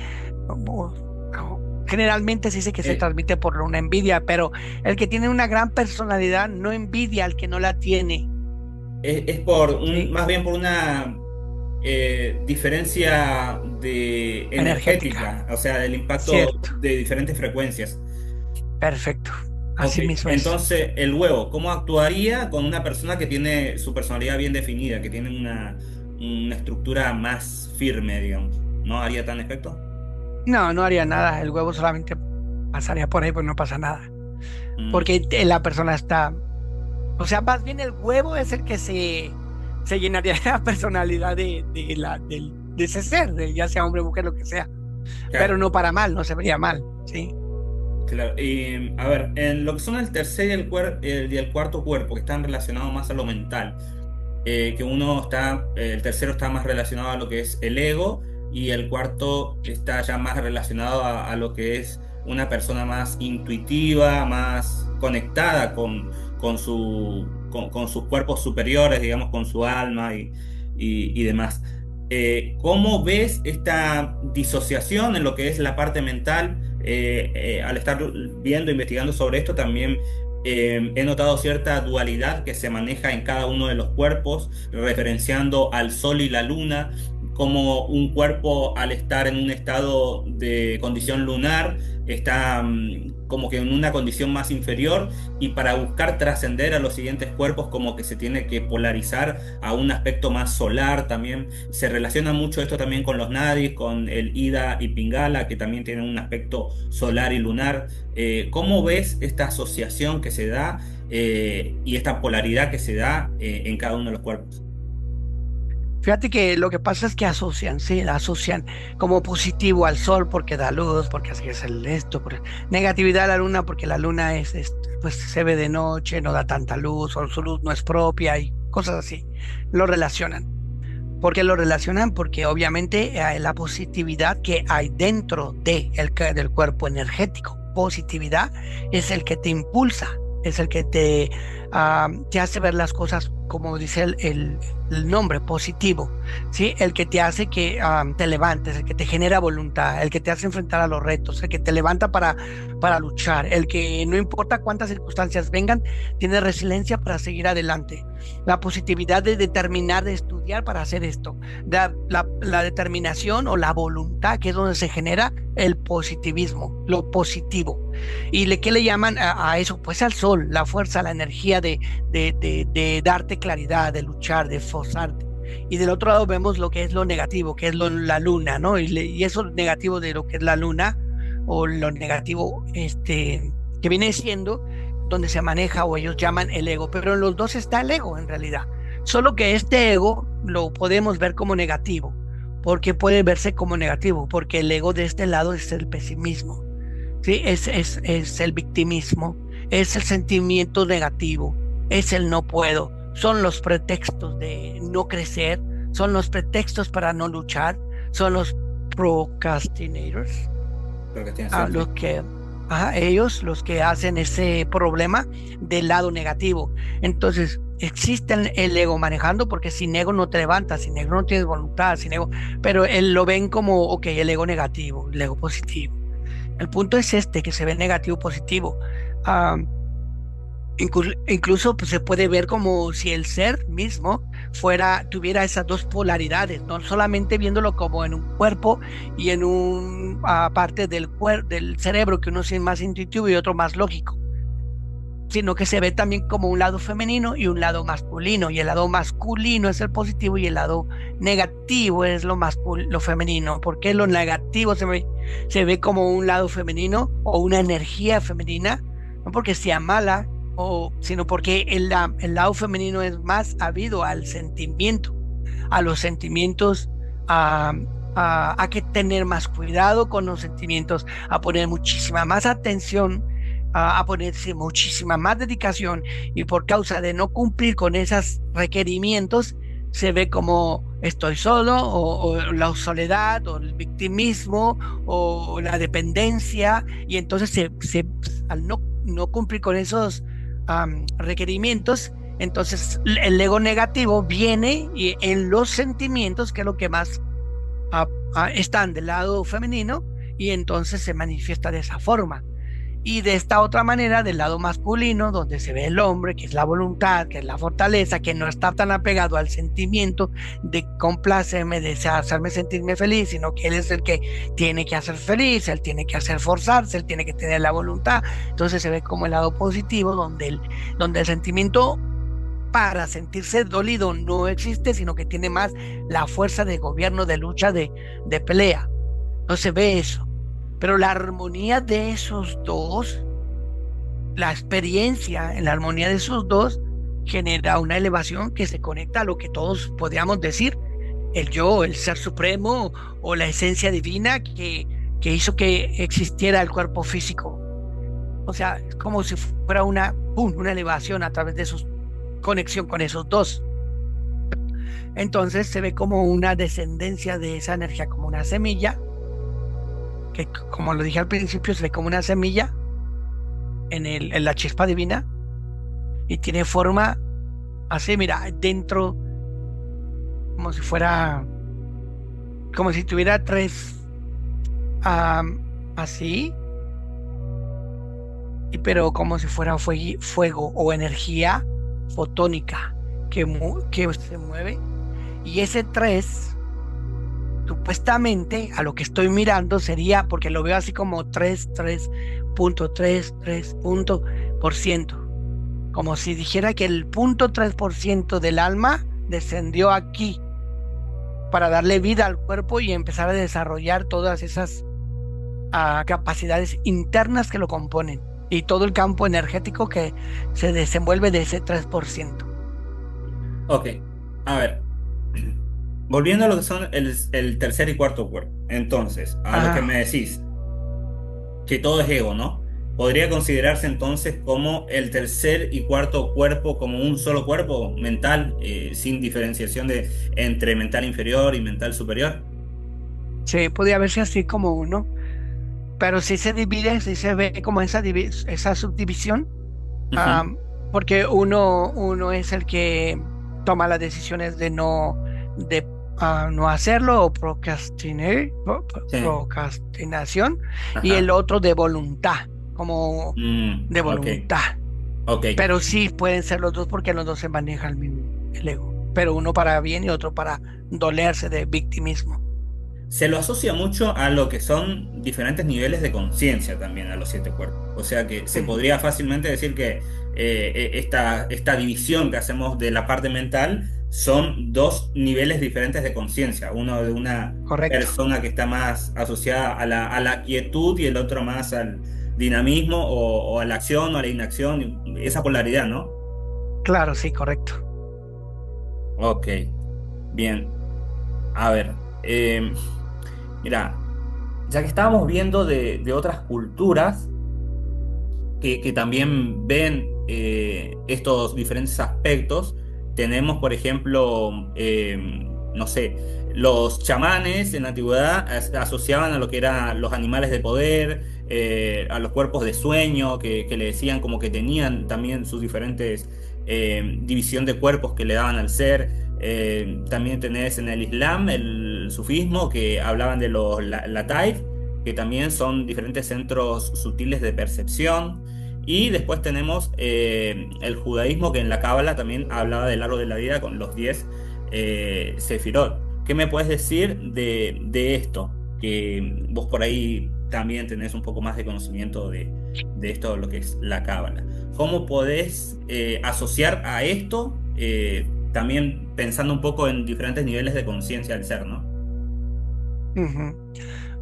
[SPEAKER 2] generalmente se dice que se
[SPEAKER 1] Eh,
[SPEAKER 2] transmite por una envidia, pero el que tiene una gran personalidad no envidia al que no la tiene,
[SPEAKER 1] es por
[SPEAKER 2] ¿sí?
[SPEAKER 1] más bien por una diferencia de
[SPEAKER 2] Energética,
[SPEAKER 1] energética, o sea, del impacto
[SPEAKER 2] cierto,
[SPEAKER 1] de diferentes frecuencias.
[SPEAKER 2] perfecto,
[SPEAKER 1] Ok,
[SPEAKER 2] así mismo es.
[SPEAKER 1] entonces el huevo, ¿cómo actuaría con una persona que tiene su personalidad bien definida, que tiene una estructura más firme, digamos? ¿No haría tan efecto?
[SPEAKER 2] No, no haría nada, el huevo solamente pasaría por ahí, pues no pasa nada,
[SPEAKER 1] Mm,
[SPEAKER 2] porque la persona está, o sea, más bien el huevo es el que se llenaría de la personalidad de ese ser, ya sea hombre, mujer, lo que sea, pero
[SPEAKER 1] claro,
[SPEAKER 2] no para mal, no se vería mal, ¿sí?
[SPEAKER 1] claro. Y, a ver, en lo que son el tercer y el cuarto cuerpo, que están relacionados más a lo mental, que el tercero está más relacionado a lo que es el ego y el cuarto está ya más relacionado a lo que es una persona más intuitiva, más conectada con sus cuerpos superiores, digamos, con su alma y demás. ¿Cómo ves esta disociación en lo que es la parte mental al estar viendo, investigando sobre esto, también he notado cierta dualidad que se maneja en cada uno de los cuerpos, referenciando al Sol y la Luna, como un cuerpo al estar en un estado de condición lunar está como que en una condición más inferior, y para buscar trascender a los siguientes cuerpos como que se tiene que polarizar a un aspecto más solar. También se relaciona mucho esto también con los nadis, con el Ida y Pingala, que también tienen un aspecto solar y lunar. ¿Cómo ves esta asociación que se da y esta polaridad que se da en cada uno de los cuerpos?
[SPEAKER 2] Fíjate que lo que pasa es que asocian, sí, la asocian como positivo al sol porque da luz, porque así es el esto, negatividad a la luna porque la luna pues se ve de noche, no da tanta luz, o su luz no es propia y cosas así. Lo relacionan. ¿Por qué lo relacionan? Porque obviamente la positividad que hay dentro del cuerpo energético, positividad es el que te impulsa, es el que te hace ver las cosas como dice el nombre, positivo, ¿sí? El que te hace que te levantes, el que te genera voluntad, el que te hace enfrentar a los retos, el que te levanta para luchar, el que no importa cuántas circunstancias vengan, tiene resiliencia para seguir adelante. La positividad de determinar, de estudiar para hacer esto, la determinación o la voluntad, que es donde se genera el positivismo, lo positivo. ¿Qué le llaman a eso? Pues al sol, la fuerza, la energía de darte claridad, de luchar, de esforzarte. Y del otro lado vemos lo que es lo negativo, que es la luna, ¿no? Y eso negativo de lo que es la luna, o lo negativo que viene siendo donde se maneja, o ellos llaman el ego, pero en los dos está el ego en realidad. Solo que este ego lo podemos ver como negativo. ¿Por qué puede verse como negativo? Porque el ego de este lado es el pesimismo, ¿sí? Es el victimismo, es el sentimiento negativo, es el no puedo, son los pretextos de no crecer, son los pretextos para no luchar, son los procrastinators, los que ellos los que hacen ese problema del lado negativo. Entonces existe el ego manejando, porque sin ego no te levantas, sin ego no tienes voluntad, sin ego, pero él lo ven como, ok, el ego negativo, el ego positivo. El punto es que se ve negativo positivo. Incluso pues, se puede ver como si el ser mismo tuviera esas dos polaridades, no solamente viéndolo como en un cuerpo y en una parte del cerebro, que uno es más intuitivo y otro más lógico, sino que se ve también como un lado femenino y un lado masculino, y el lado masculino es el positivo y el lado negativo es lo femenino. ¿Por qué lo negativo se ve como un lado femenino o una energía femenina? No porque sea mala, sino porque el lado femenino es más habido al sentimiento, a los sentimientos, a que tener más cuidado con los sentimientos, a poner muchísima más atención, a ponerse muchísima más dedicación, y por causa de no cumplir con esos requerimientos, se ve como estoy solo, o la soledad, o el victimismo, o la dependencia, y entonces al no cumplir con esos requerimientos, entonces el ego negativo viene y en los sentimientos, que es lo que más están del lado femenino, y entonces se manifiesta de esa forma. Y de esta otra manera, del lado masculino, donde se ve el hombre, que es la voluntad, que es la fortaleza, que no está tan apegado al sentimiento de complacerme, de hacerme sentirme feliz, sino que él es el que tiene que hacer feliz, él tiene que hacer forzarse, él tiene que tener la voluntad. Entonces se ve como el lado positivo, donde el sentimiento para sentirse dolido no existe, sino que tiene más la fuerza de gobierno, de lucha, de pelea. No se ve eso. Pero la armonía de esos dos, la experiencia en la armonía de esos dos, genera una elevación que se conecta a lo que todos podríamos decir, el yo, el ser supremo, o la esencia divina que hizo que existiera el cuerpo físico. O sea, es como si fuera una elevación a través de su conexión con esos dos. Entonces se ve como una descendencia de esa energía, como una semilla, que como lo dije al principio, se ve como una semilla en la chispa divina, y tiene forma así, mira, dentro, como si fuera, como si tuviera tres, así, pero como si fuera fuego o energía fotónica que se mueve. Y ese 3 supuestamente, a lo que estoy mirando, sería, porque lo veo así como 3,3%, como si dijera que el 0,3% del alma descendió aquí para darle vida al cuerpo y empezar a desarrollar todas esas capacidades internas que lo componen y todo el campo energético que se desenvuelve de ese 3%.
[SPEAKER 1] Ok, a ver, volviendo a lo que son el tercer y cuarto cuerpo. Entonces, a lo que me
[SPEAKER 2] Ajá.
[SPEAKER 1] decís, que todo es ego, ¿no? ¿Podría considerarse entonces como el tercer y cuarto cuerpo como un solo cuerpo mental, sin diferenciación entre mental inferior y mental superior?
[SPEAKER 2] Sí, podría verse así como uno, pero si se divide, si se ve como esa subdivisión,
[SPEAKER 1] Ujú.
[SPEAKER 2] am, porque uno es el que toma las decisiones de no hacerlo o
[SPEAKER 1] Sí,
[SPEAKER 2] procrastinación, y el
[SPEAKER 1] ajá.
[SPEAKER 2] otro de voluntad, como de
[SPEAKER 1] Ok,
[SPEAKER 2] voluntad.
[SPEAKER 1] ok.
[SPEAKER 2] Pero sí pueden ser los dos porque los dos se maneja el ego, pero uno para bien y otro para dolerse de victimismo.
[SPEAKER 1] Se lo asocia mucho a lo que son diferentes niveles de conciencia también a los siete cuerpos. O sea que se
[SPEAKER 2] Ujú.
[SPEAKER 1] podría fácilmente decir que esta división que hacemos de la parte mental son dos niveles diferentes de conciencia. Uno de una
[SPEAKER 2] Correcto.
[SPEAKER 1] persona que está más asociada a la quietud y el otro más al dinamismo o a la acción o a la inacción. Esa polaridad, ¿no?
[SPEAKER 2] Claro, sí, correcto.
[SPEAKER 1] Ok, bien. A ver. Mira, ya que estábamos viendo de otras culturas que también ven estos diferentes aspectos, tenemos, por ejemplo, no sé, los chamanes en la antigüedad asociaban a lo que eran los animales de poder, a los cuerpos de sueño, que le decían como que tenían también sus diferentes división de cuerpos que le daban al ser. También tenés en el Islam el sufismo, que hablaban de los lataif, que también son diferentes centros sutiles de percepción. Y después tenemos el judaísmo, que en la Cábala también hablaba del árbol de la vida con los 10 sefirot. ¿Qué me puedes decir de esto? Que vos por ahí también tenés un poco más de conocimiento de esto, lo que es la Cábala. ¿Cómo podés asociar a esto, también pensando un poco en diferentes niveles de conciencia del ser, ¿no?
[SPEAKER 2] Ujú.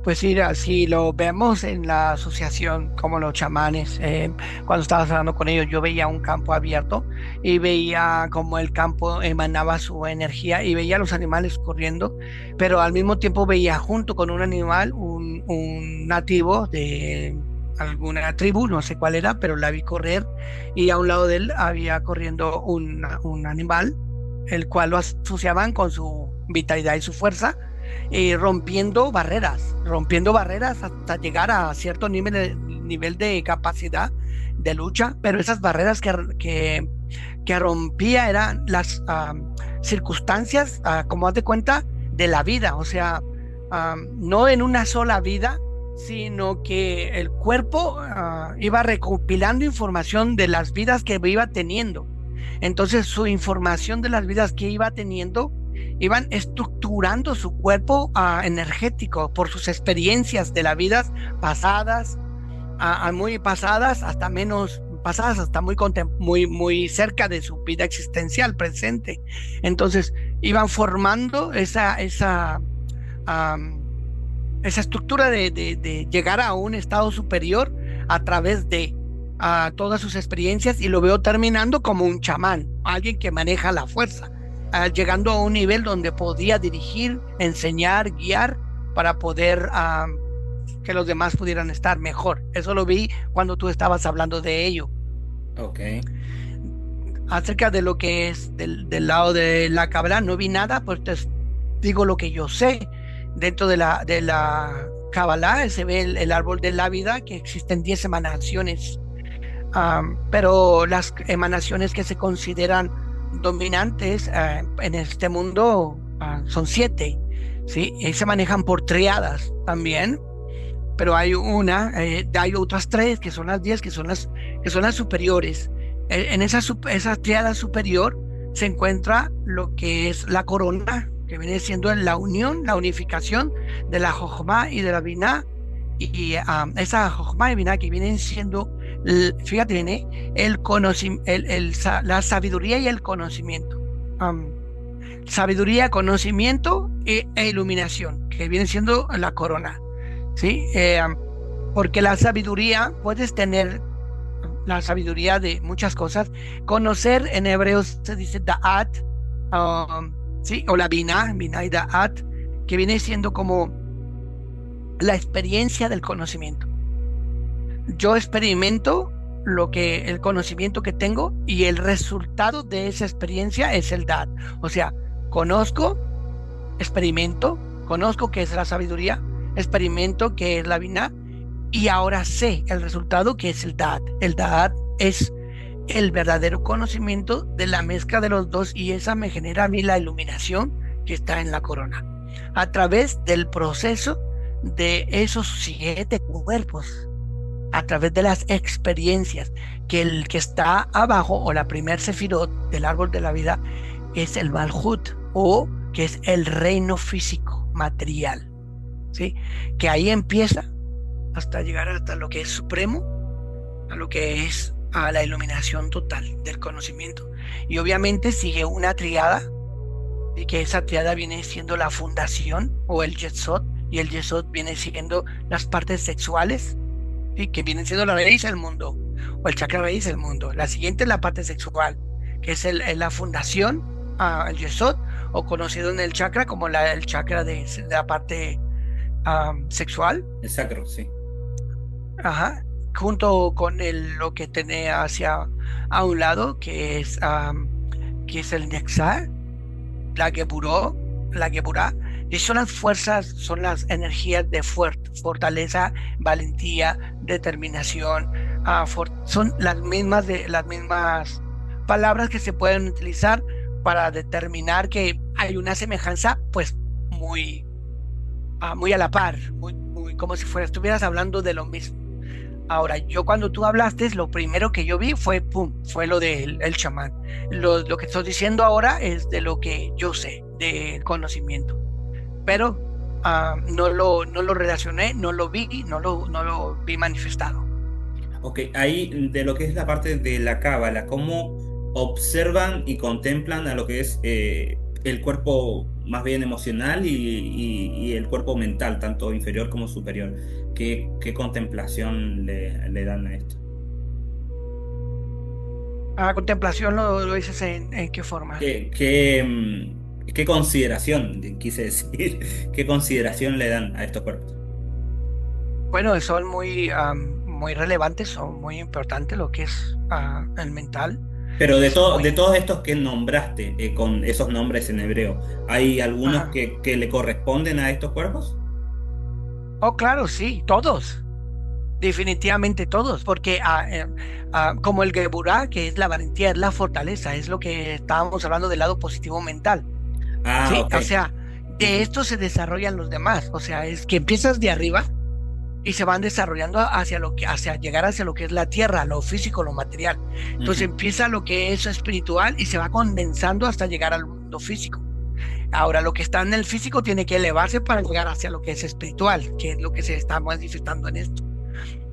[SPEAKER 2] Pues sí, así lo vemos en la asociación, como los chamanes. Cuando estabas hablando con ellos, yo veía un campo abierto y veía como el campo emanaba su energía y veía a los animales corriendo, pero al mismo tiempo veía junto con un animal un nativo de alguna tribu, no sé cuál era, pero la vi correr y a un lado de él había corriendo un animal, el cual lo asociaban con su vitalidad y su fuerza, rompiendo barreras hasta llegar a cierto nivel de capacidad de lucha, pero esas barreras que rompía eran las circunstancias, como haz de cuenta, de la vida, o sea, no en una sola vida, sino que el cuerpo iba recopilando información de las vidas que iba teniendo. Entonces, su información de las vidas que iba teniendo iban estructurando su cuerpo energético por sus experiencias de las vidas pasadas, a muy pasadas, hasta menos pasadas, hasta muy cerca de su vida existencial presente. Entonces, iban formando um, esa estructura de llegar a un estado superior a través de todas sus experiencias, y lo veo terminando como un chamán, alguien que maneja la fuerza, llegando a un nivel donde podía dirigir, enseñar, guiar para poder que los demás pudieran estar mejor. Eso lo vi cuando tú estabas hablando de ello.
[SPEAKER 1] Ok.
[SPEAKER 2] Acerca de lo que es del lado de la cabra, no vi nada, pues te digo lo que yo sé. Dentro de la Kabbalah se ve el árbol de la vida, que existen 10 emanaciones, pero las emanaciones que se consideran dominantes en este mundo son 7, ¿sí? Y se manejan por triadas también. pero hay otras tres que son las 10, que son las superiores. En esa tríada superior se encuentra lo que es la corona, que viene siendo la unión, la unificación de la Jochma y de la Binah, y esa Jochma y Binah que vienen siendo, fíjate bien, la sabiduría y el conocimiento. Sabiduría, conocimiento e iluminación, que viene siendo la corona, ¿sí? Porque la sabiduría, puedes tener la sabiduría de muchas cosas. Conocer, en hebreo se dice da'at, ¿sí? O la binah y da'at, que viene siendo como la experiencia del conocimiento. Yo experimento el conocimiento que tengo, y el resultado de esa experiencia es el da'at. O sea, conozco, experimento, conozco qué es la sabiduría, experimento qué es la binah, y ahora sé el resultado, que es el da'at. El da'at es el verdadero conocimiento de la mezcla de los dos, y esa me genera a mí la iluminación que está en la corona, a través del proceso de esos 7 cuerpos, a través de las experiencias, que el que está abajo, o la primer sefirot del árbol de la vida, es el Malhut, o que es el reino físico, material, ¿sí? Que ahí empieza hasta llegar hasta lo que es supremo, a lo que es a la iluminación total del conocimiento. Y obviamente sigue una triada, y que esa triada viene siendo la fundación, o el Yesod, y el Yesod viene siendo las partes sexuales, ¿sí? Que vienen siendo la raíz del mundo, o el chakra raíz del mundo. La siguiente es la parte sexual, que es la fundación, el Yesod, o conocido en el chakra como el chakra de la parte sexual.
[SPEAKER 1] El sacro, sí.
[SPEAKER 2] Ajá, junto con lo que tiene hacia a un lado, que es el Nexar, la Geburah, y son las fuerzas, son las energías de fortaleza, valentía, determinación. Son las mismas palabras que se pueden utilizar para determinar que hay una semejanza, pues muy a la par, muy como si estuvieras hablando de lo mismo. Ahora, yo cuando tú hablaste, lo primero que yo vi fue lo del chamán. Lo que estoy diciendo ahora es de lo que yo sé, del conocimiento. Pero no lo relacioné, no lo vi manifestado.
[SPEAKER 1] Ok, ahí de lo que es la parte de la cábala, ¿cómo observan y contemplan a lo que es el cuerpo más bien emocional y el cuerpo mental, tanto inferior como superior? ¿Qué contemplación le dan a esto?
[SPEAKER 2] Contemplación lo dices en qué forma.
[SPEAKER 1] ¿Qué consideración, quise decir, qué consideración le dan a estos cuerpos?
[SPEAKER 2] Bueno, son muy relevantes, son muy importantes lo que es el mental.
[SPEAKER 1] Pero de todos estos que nombraste, con esos nombres en hebreo, ¿hay algunos
[SPEAKER 2] Ajá.
[SPEAKER 1] que le corresponden a estos cuerpos?
[SPEAKER 2] Oh, claro, sí, todos. Definitivamente todos, porque como el Geburah, que es la valentía, es la fortaleza, es lo que estábamos hablando del lado positivo mental,
[SPEAKER 1] Ah,
[SPEAKER 2] ¿sí?
[SPEAKER 1] ok.
[SPEAKER 2] O sea, de
[SPEAKER 1] Ujú.
[SPEAKER 2] esto se desarrollan los demás. O sea, es que empiezas de arriba y se van desarrollando hacia llegar hacia lo que es la tierra, lo físico, lo material. Entonces
[SPEAKER 1] Ujú.
[SPEAKER 2] empieza lo que es espiritual y se va condensando hasta llegar al mundo físico. Ahora, lo que está en el físico tiene que elevarse para llegar hacia lo que es espiritual, que es lo que se está manifestando en esto.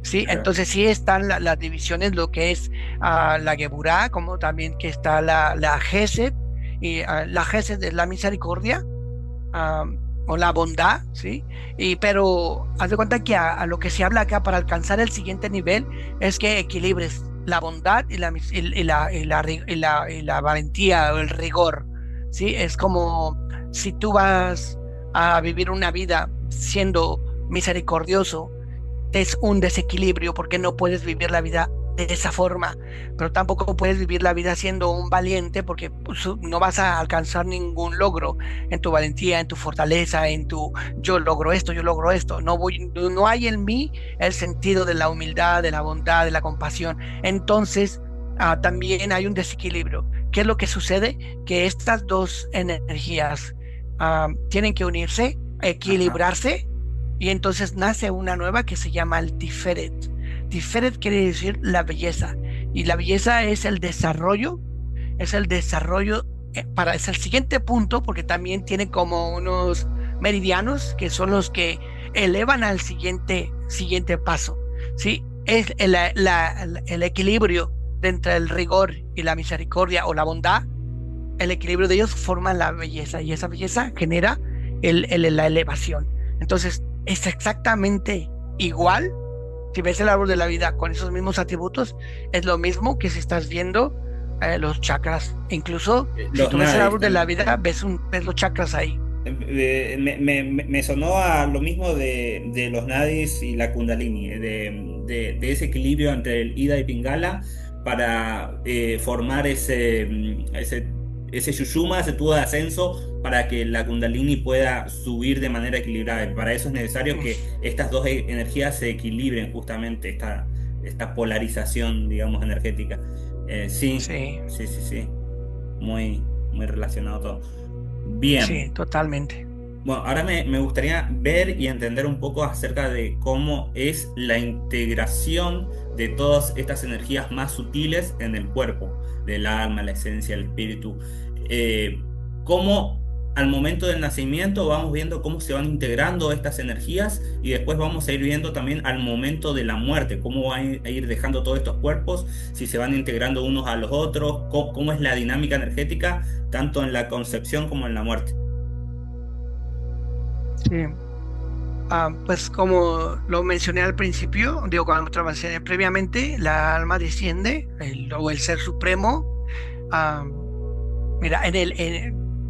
[SPEAKER 2] Sí,
[SPEAKER 1] Claro.
[SPEAKER 2] entonces sí están las divisiones, lo que es la Geburah, como también que está la Gesed, y la Gesed es la misericordia, ah, o la bondad, ¿sí? Pero haz de cuenta que a lo que se habla acá para alcanzar el siguiente nivel es que equilibres la bondad y la valentía o el rigor, ¿sí? Es como si tú vas a vivir una vida siendo misericordioso, es un desequilibrio porque no puedes vivir la vida de esa forma, pero tampoco puedes vivir la vida siendo un valiente porque pues, no vas a alcanzar ningún logro en tu valentía, en tu fortaleza, en tu yo logro esto, yo logro esto. No hay en mí el sentido de la humildad, de la bondad, de la compasión. Entonces, también hay un desequilibrio. ¿Qué es lo que sucede? Que estas dos energías tienen que unirse,
[SPEAKER 1] Ajá.
[SPEAKER 2] equilibrarse, y entonces nace una nueva que se llama el Tiferet. Tiferet quiere decir la belleza, y la belleza es el desarrollo es el siguiente punto, porque también tiene como unos meridianos que son los que elevan al siguiente paso, ¿sí? Es el equilibrio entre el rigor y la misericordia o la bondad. El equilibrio de ellos forma la belleza, y esa belleza genera la elevación. Entonces es exactamente igual. Si ves el árbol de la vida con esos mismos atributos, es lo mismo que si estás viendo los chakras. Incluso si
[SPEAKER 1] Los
[SPEAKER 2] tú ves el
[SPEAKER 1] nadis
[SPEAKER 2] árbol de la
[SPEAKER 1] también.
[SPEAKER 2] vida, ves los chakras ahí.
[SPEAKER 1] Me sonó a lo mismo de los nadis y la kundalini, de ese equilibrio entre el Ida y Pingala para formar ese Sushumna, ese tubo de ascenso, para que la kundalini pueda subir de manera equilibrada. Y para eso es necesario que estas dos energías se equilibren, justamente esta polarización, digamos, energética. Sí,
[SPEAKER 2] Sí,
[SPEAKER 1] sí, sí, sí, muy, muy relacionado todo. Bien.
[SPEAKER 2] sí, totalmente.
[SPEAKER 1] Bueno, ahora me gustaría ver y entender un poco acerca de cómo es la integración de todas estas energías más sutiles en el cuerpo, del alma, la esencia, el espíritu. Eh, Cómo al momento del nacimiento vamos viendo cómo se van integrando estas energías, y después vamos a ir viendo también al momento de la muerte, cómo van a ir dejando todos estos cuerpos, si se van integrando unos a los otros, cómo es la dinámica energética, tanto en la concepción como en la muerte.
[SPEAKER 2] Sí. Pues como lo mencioné al principio, digo, cuando te lo mencioné previamente, la alma desciende, o el ser supremo. ah, Mira,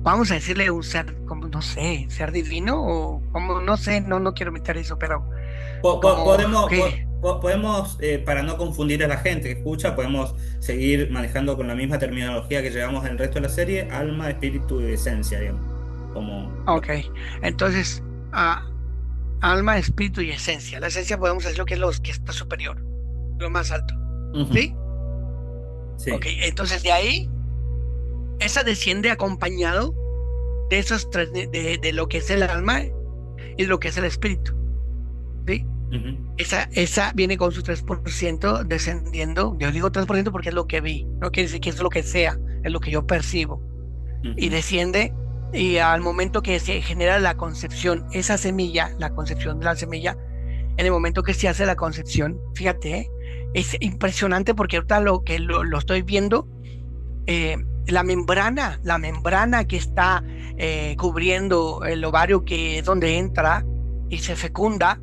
[SPEAKER 2] vamos a decirle un ser, como no sé, ser divino, o como no sé, no quiero meter eso, pero como
[SPEAKER 1] Podemos,
[SPEAKER 2] que
[SPEAKER 1] podemos para no confundir a la gente que escucha, podemos seguir manejando con la misma terminología que llevamos en el resto de la serie: alma, espíritu y esencia, digamos. Como
[SPEAKER 2] ok. Entonces, ah, alma, espíritu y esencia. La esencia podemos decir lo que es lo que está superior, lo más alto.
[SPEAKER 1] ujú,
[SPEAKER 2] ¿Sí? Ok,
[SPEAKER 1] sí,
[SPEAKER 2] entonces de ahí, esa desciende acompañado de esos tres, de lo que es el alma y lo que es el espíritu. ¿Sí?
[SPEAKER 1] ujú,
[SPEAKER 2] Esa viene con su 3% descendiendo. Yo digo 3% porque es lo que vi. No quiere decir que es lo que sea, es lo que yo percibo. Y
[SPEAKER 1] ujú,
[SPEAKER 2] desciende, y al momento que se genera la concepción, esa semilla, la concepción de la semilla, en el momento que se hace la concepción, fíjate, es impresionante porque ahorita lo estoy viendo. La membrana que está cubriendo el ovario, que es donde entra y se fecunda,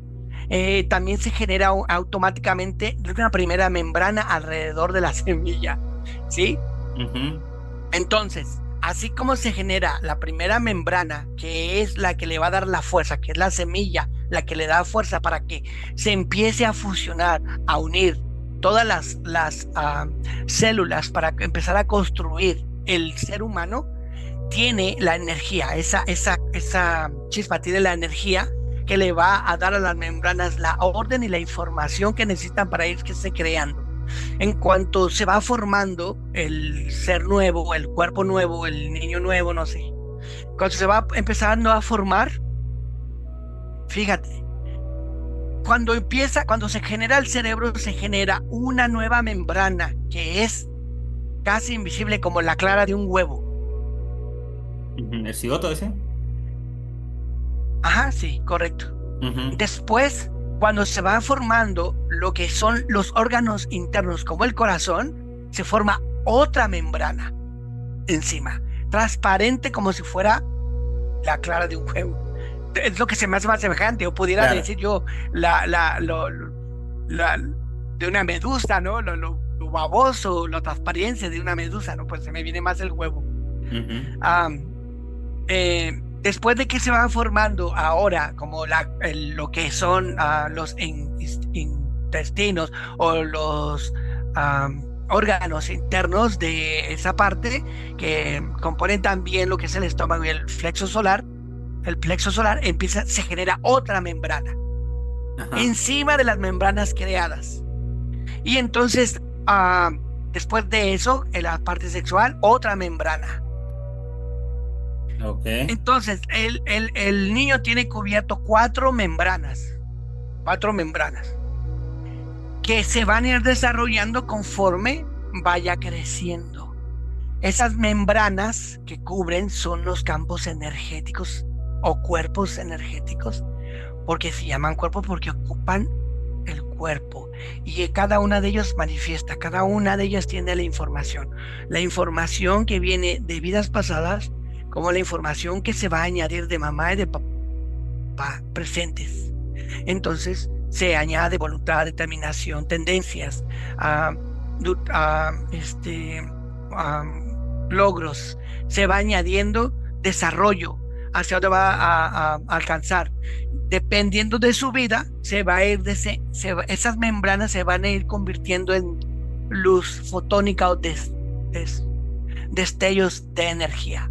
[SPEAKER 2] también se genera automáticamente una primera membrana alrededor de la semilla, ¿sí?
[SPEAKER 1] ujú.
[SPEAKER 2] Entonces, así como se genera la primera membrana, que es la que le va a dar la fuerza, que es la semilla, la que le da fuerza para que se empiece a fusionar, a unir todas las células para empezar a construir el ser humano, tiene la energía, esa chispa tiene la energía que le va a dar a las membranas la orden y la información que necesitan para irse creando. En cuanto se va formando el ser nuevo, el cuerpo nuevo, el niño nuevo, no sé, cuando se va empezando a formar, fíjate, cuando se genera el cerebro, se genera una nueva membrana que es casi invisible, como la clara de un huevo.
[SPEAKER 1] Ujú. ¿El cigoto ese?
[SPEAKER 2] Ajá, sí, correcto.
[SPEAKER 1] Ujú,
[SPEAKER 2] Después, cuando se van formando lo que son los órganos internos, como el corazón, se forma otra membrana encima, transparente, como si fuera la clara de un huevo. Es lo que se me hace más semejante, o pudiera
[SPEAKER 1] claro.
[SPEAKER 2] decir yo, la- de una medusa, ¿no? Lo baboso, la transparencia de una medusa, ¿no? Pues se me viene más el huevo.
[SPEAKER 1] Ujú,
[SPEAKER 2] Am, Después de que se van formando ahora como lo que son los intestinos, o los órganos internos de esa parte, que componen también lo que es el estómago y el plexo solar se genera otra membrana
[SPEAKER 1] ajá.
[SPEAKER 2] encima de las membranas creadas. Y entonces, después de eso, en la parte sexual, otra membrana.
[SPEAKER 1] Ok.
[SPEAKER 2] Entonces, el niño tiene cubierto cuatro membranas, que se van a ir desarrollando conforme vaya creciendo. Esas membranas que cubren son los campos energéticos o cuerpos energéticos, porque se llaman cuerpos porque ocupan el cuerpo, y cada una de ellas manifiesta, cada una de ellas tiene la información que viene de vidas pasadas, como la información que se va a añadir de mamá y de papá presentes. Entonces se añade voluntad, determinación, tendencias, a, a logros, se va añadiendo desarrollo hacia dónde va a alcanzar. Dependiendo de su vida, esas membranas se van a ir convirtiendo en luz fotónica o destellos de energía.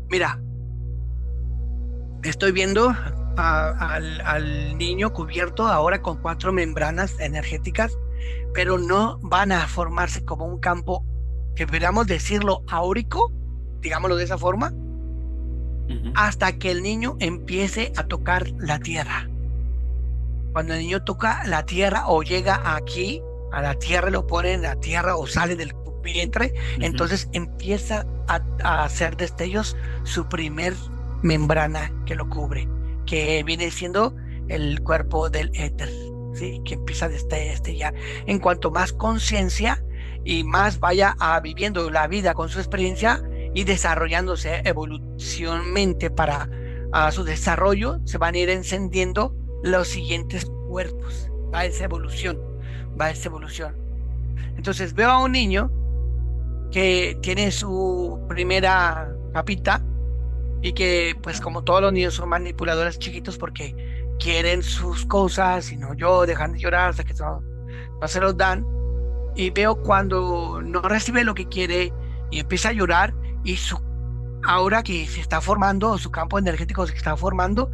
[SPEAKER 2] Mira, estoy viendo al niño cubierto ahora con cuatro membranas energéticas, pero no van a formarse como un campo que podríamos decirlo áurico, digámoslo de esa forma, hasta que el niño empiece a tocar la tierra. Cuando el niño toca la tierra o llega aquí a la tierra, lo pone en la tierra o sale del vientre, entonces empieza a hacer destellos su primer membrana que lo cubre, que viene siendo el cuerpo del éter, ¿sí? Que empieza a destellar. En cuanto más conciencia y más vaya viviendo la vida con su experiencia y desarrollándose evolucionalmente para su desarrollo, se van a ir encendiendo los siguientes cuerpos. Va esa evolución. Entonces veo a un niño que tiene su primera capita y que, pues, como todos los niños, son manipuladores chiquitos porque quieren sus cosas y dejan de llorar hasta que no se los dan. Y veo cuando no recibe lo que quiere y empieza a llorar, y su aura que se está formando, o su campo energético se está formando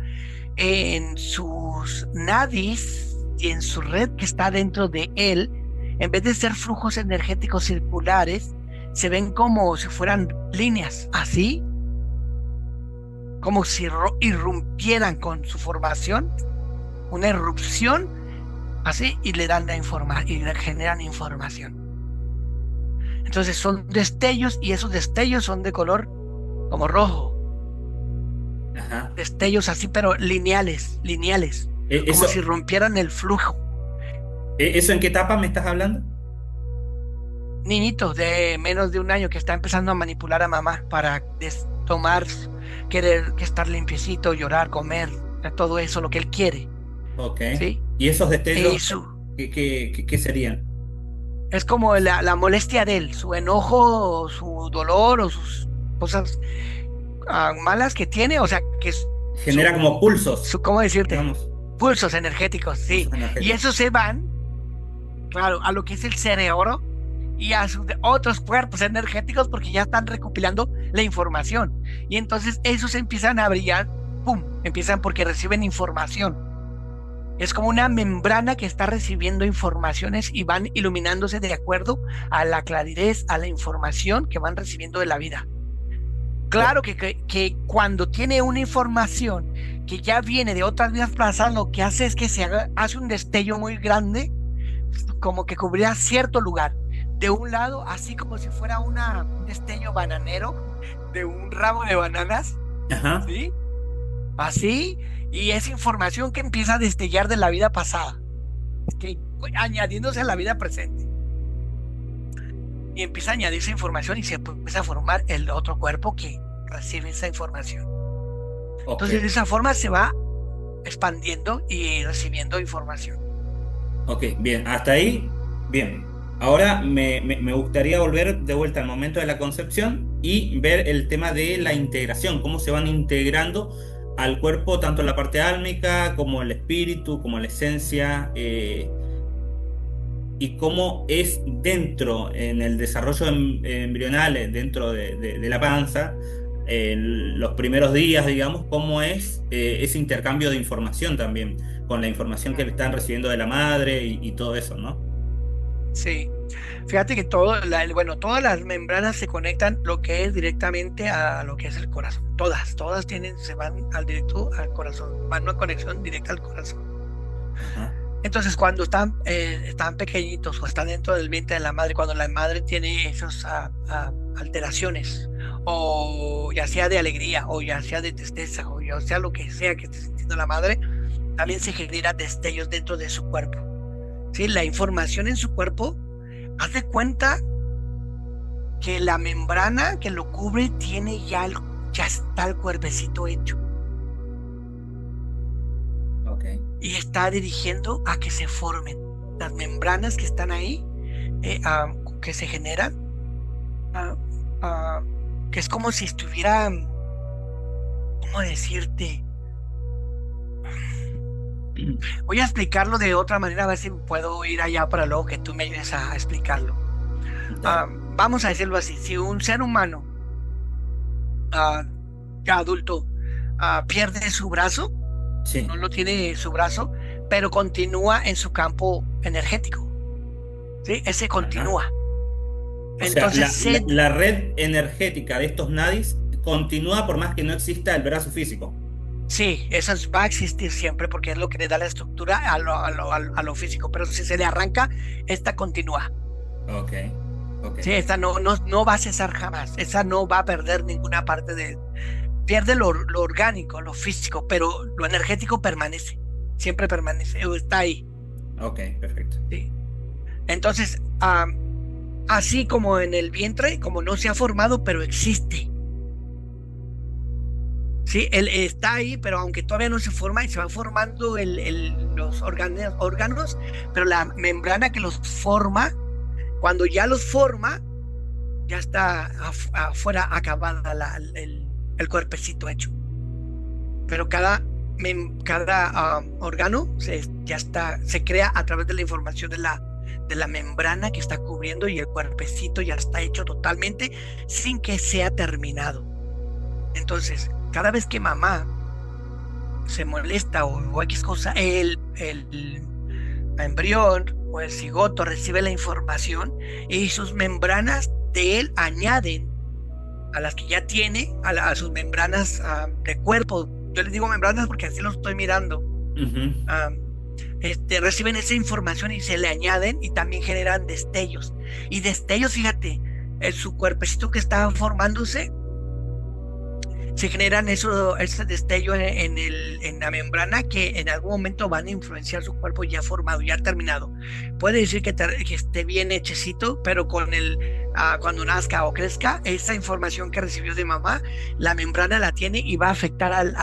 [SPEAKER 2] en sus nadis y en su red que está dentro de él, en vez de ser flujos energéticos circulares, se ven como si fueran líneas, así como si irrumpieran con su formación, una erupción así, y le dan y le generan información. Entonces son destellos, y esos destellos son de color como rojo.
[SPEAKER 1] Ajá.
[SPEAKER 2] Destellos así, pero lineales, como si rompieran el flujo.
[SPEAKER 1] ¿Eso en qué etapa me estás hablando?
[SPEAKER 2] Niñito de menos de un año que está empezando a manipular a mamá para tomar, querer que estar limpiecito, llorar, comer, todo eso, lo que él quiere.
[SPEAKER 1] Ok.
[SPEAKER 2] ¿Sí?
[SPEAKER 1] ¿Y esos destellos qué serían?
[SPEAKER 2] Es como la molestia de él, su enojo, su dolor o sus cosas malas que tiene, o sea, que
[SPEAKER 1] Genera como pulsos,
[SPEAKER 2] ¿cómo decirte?
[SPEAKER 1] digamos.
[SPEAKER 2] Pulsos energéticos, sí.
[SPEAKER 1] Pulsos energéticos.
[SPEAKER 2] Y esos se van, claro, a lo que es el cerebro y a otros cuerpos energéticos, porque ya están recopilando la información. Y entonces esos empiezan a brillar, ¡pum! Empiezan porque reciben información. Es como una membrana que está recibiendo informaciones y van iluminándose de acuerdo a la claridad, a la información que van recibiendo de la vida. Claro que cuando tiene una información que ya viene de otras vidas pasadas, lo que hace es que hace un destello muy grande, como que cubría cierto lugar. De un lado, así como si fuera un destello bananero de un ramo de bananas.
[SPEAKER 1] Ajá.
[SPEAKER 2] ¿Sí? Así, y es información que empieza a destellar de la vida pasada, añadiéndose a la vida presente. Y empieza a añadirse información y se empieza a formar el otro cuerpo que recibe esa información. Okay. Entonces, de esa forma se va expandiendo y recibiendo información.
[SPEAKER 1] Ok, bien, hasta ahí, bien. Ahora me gustaría volver de vuelta al momento de la concepción y ver el tema de la integración, cómo se van integrando al cuerpo, tanto la parte álmica como el espíritu, como la esencia, y cómo es dentro, en el desarrollo embrional, dentro de la panza, los primeros días, digamos, cómo es ese intercambio de información también, con la información que le están recibiendo de la madre y todo eso, ¿no?
[SPEAKER 2] Sí. Fíjate que bueno, todas las membranas se conectan lo que es directamente a lo que es el corazón. Todas se van directo al corazón, van una conexión directa al corazón.
[SPEAKER 1] Ajá.
[SPEAKER 2] Entonces, cuando están pequeñitos o están dentro del vientre de la madre, cuando la madre tiene esas alteraciones, o ya sea de alegría, o ya sea de tristeza, o ya sea lo que sea que esté sintiendo la madre, también se genera destellos dentro de su cuerpo. ¿Sí? La información en su cuerpo, haz de cuenta que la membrana que lo cubre tiene ya está el cuerpecito hecho.
[SPEAKER 1] Ok.
[SPEAKER 2] Y está dirigiendo a que se formen las membranas que están ahí, que se generan, ah, ah, que es como si estuviera, ¿cómo decirte? Voy a explicarlo de otra manera, a ver si puedo ir allá para luego que tú me ayudes a explicarlo.
[SPEAKER 1] Dale.
[SPEAKER 2] Vamos a decirlo así: si un ser humano ah, ya adulto pierde su brazo,
[SPEAKER 1] Sí.
[SPEAKER 2] no lo tiene su brazo, pero continúa en su campo energético, ¿sí? Ese
[SPEAKER 1] Ajá.
[SPEAKER 2] continúa.
[SPEAKER 1] O sea,
[SPEAKER 2] Entonces,
[SPEAKER 1] la red energética de estos nadis continúa por más que no exista el brazo físico.
[SPEAKER 2] sí, eso va a existir siempre porque es lo que le da la estructura a lo físico, pero si se le arranca, esta continúa.
[SPEAKER 1] Ok, ok.
[SPEAKER 2] Sí, esta no va a cesar jamás, esa no va a perder ninguna parte pierde lo orgánico, lo físico, pero lo energético permanece, siempre permanece, o está ahí,
[SPEAKER 1] Ok, perfecto.
[SPEAKER 2] ¿sí? Entonces, así como en el vientre, como no se ha formado, pero existe. Sí, él está ahí, pero aunque todavía no se forma y se van formando los órganos, pero la membrana que los forma, cuando ya los forma, ya está afuera acabada el cuerpecito hecho. Pero cada órgano se crea a través de la información de la membrana que está cubriendo, y el cuerpecito ya está hecho totalmente sin que sea terminado. Entonces, cada vez que mamá se molesta o X cosa, el embrión o el cigoto recibe la información y sus membranas de él añaden a las que ya tiene, a sus membranas de cuerpo. Yo les digo membranas porque así lo estoy mirando.
[SPEAKER 1] Ujú.
[SPEAKER 2] Reciben esa información y se le añaden y también generan destellos. Y destellos, fíjate, su cuerpecito que está formándose, se generan ese destello en la membrana que en algún momento van a influenciar su cuerpo ya formado, ya terminado. Puede decir que esté bien hechecito, pero cuando nazca o crezca, esa información que recibió de mamá, la membrana la tiene y va a afectar al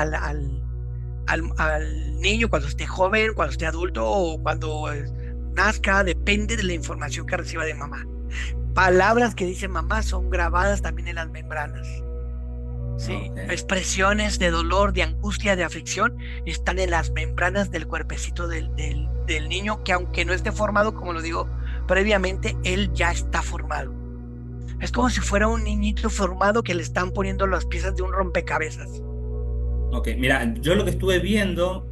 [SPEAKER 2] niño cuando esté joven, cuando esté adulto o cuando nazca, depende de la información que reciba de mamá. Palabras que dice mamá son grabadas también en las membranas. Sí,
[SPEAKER 1] Ok.
[SPEAKER 2] expresiones de dolor, de angustia, de aflicción están en las membranas del cuerpecito del niño, que aunque no esté formado, como lo digo previamente, él ya está formado. Es como si fuera un niñito formado que le están poniendo las piezas de un rompecabezas.
[SPEAKER 1] Ok, mira, yo lo que estuve viendo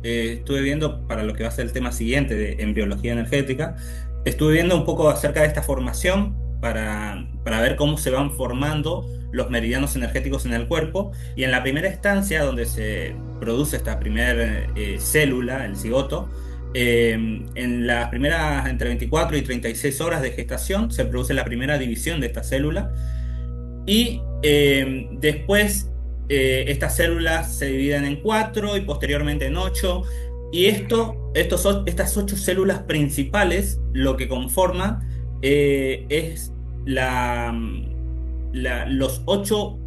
[SPEAKER 1] para lo que va a ser el tema siguiente en biología energética, estuve viendo un poco acerca de esta formación para ver cómo se van formando los meridianos energéticos en el cuerpo. Y en la primera instancia, donde se produce esta primera célula, el cigoto, en las primeras entre 24 y 36 horas de gestación se produce la primera división de esta célula. Y después estas células se dividen en cuatro y posteriormente en ocho. Y estas ocho células principales lo que conforman es los ocho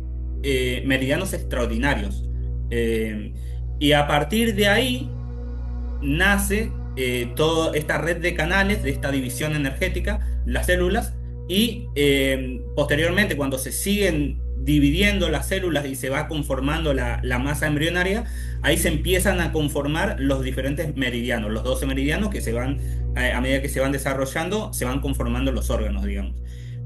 [SPEAKER 1] meridianos extraordinarios. Eh, y a partir de ahí nace toda esta red de canales de esta división energética, las células, y posteriormente cuando se siguen dividiendo las células y se va conformando la masa embrionaria, ahí se empiezan a conformar los diferentes meridianos, los 12 meridianos que se van, a medida que se van desarrollando, se van conformando los órganos, digamos.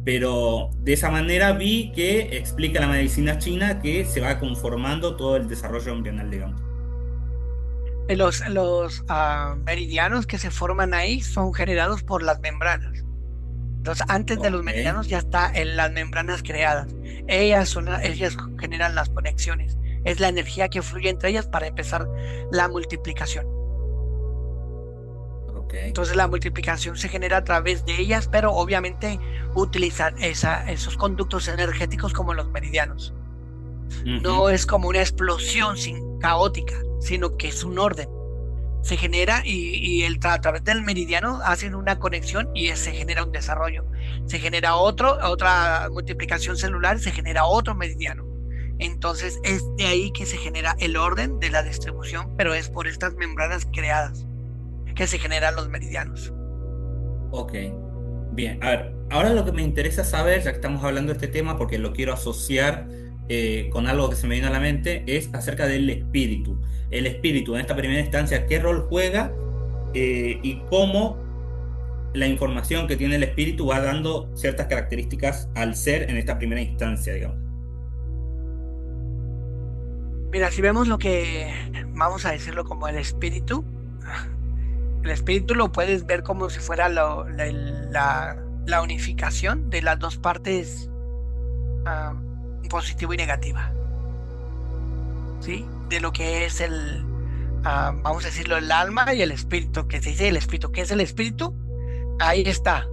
[SPEAKER 1] Pero de esa manera vi que explica la medicina china que se va conformando todo el desarrollo embrional, digamos.
[SPEAKER 2] Los meridianos que se forman ahí son generados por las membranas. Entonces, antes de los
[SPEAKER 1] Ok.
[SPEAKER 2] meridianos ya está en las membranas creadas. Ellas generan las conexiones. Es la energía que fluye entre ellas para empezar la multiplicación.
[SPEAKER 1] Ok.
[SPEAKER 2] Entonces, la multiplicación se genera a través de ellas, pero obviamente utilizan esos conductos energéticos como los meridianos.
[SPEAKER 1] Ujú.
[SPEAKER 2] No es como una explosión caótica, sino que es un orden. Se genera a través del meridiano hacen una conexión y se genera un desarrollo. Se genera otra multiplicación celular, se genera otro meridiano. Entonces es de ahí que se genera el orden de la distribución, pero es por estas membranas creadas que se generan los meridianos.
[SPEAKER 1] Ok. Bien, a ver, ahora lo que me interesa saber, ya que estamos hablando de este tema, porque lo quiero asociar con algo que se me vino a la mente, es acerca del espíritu. El espíritu, en esta primera instancia, ¿qué rol juega y cómo la información que tiene el espíritu va dando ciertas características al ser en esta primera instancia, digamos?
[SPEAKER 2] Mira, si vemos lo que vamos a decirlo como el espíritu lo puedes ver como si fuera la unificación de las dos partes, ah, positiva y negativa, ¿sí? De lo que es vamos a decirlo, el alma y el espíritu, que se dice el espíritu. ¿Qué es el espíritu? Ahí está.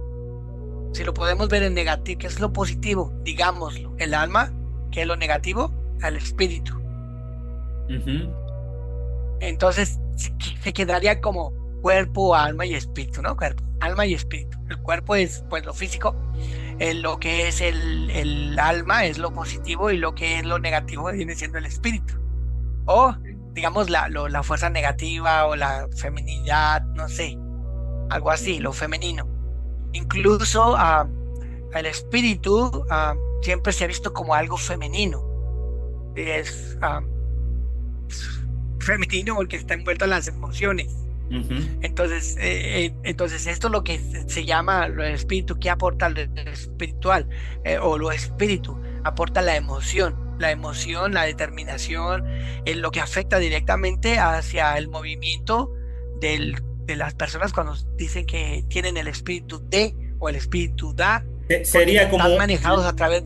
[SPEAKER 2] Si lo podemos ver en negativo, ¿qué es lo positivo? Digámoslo. El alma, ¿qué es lo negativo? El espíritu.
[SPEAKER 1] Ujú.
[SPEAKER 2] Entonces se quedaría como cuerpo, alma y espíritu, ¿no? Cuerpo, alma y espíritu. El cuerpo es pues lo físico, lo que es el alma es lo positivo y lo que es lo negativo viene siendo el espíritu. O digamos la fuerza negativa o la feminidad, no sé, algo así, lo femenino. Incluso el espíritu siempre se ha visto como algo femenino. Es femenino porque está envuelto en las emociones.
[SPEAKER 1] Ujú.
[SPEAKER 2] Entonces esto es lo que se llama lo espíritu. ¿Qué aporta lo espiritual? O lo espíritu aporta la emoción, la determinación, en lo que afecta directamente hacia el movimiento de las personas cuando dicen que tienen el espíritu de o el espíritu da, porque
[SPEAKER 1] Sería
[SPEAKER 2] están
[SPEAKER 1] como
[SPEAKER 2] manejados a través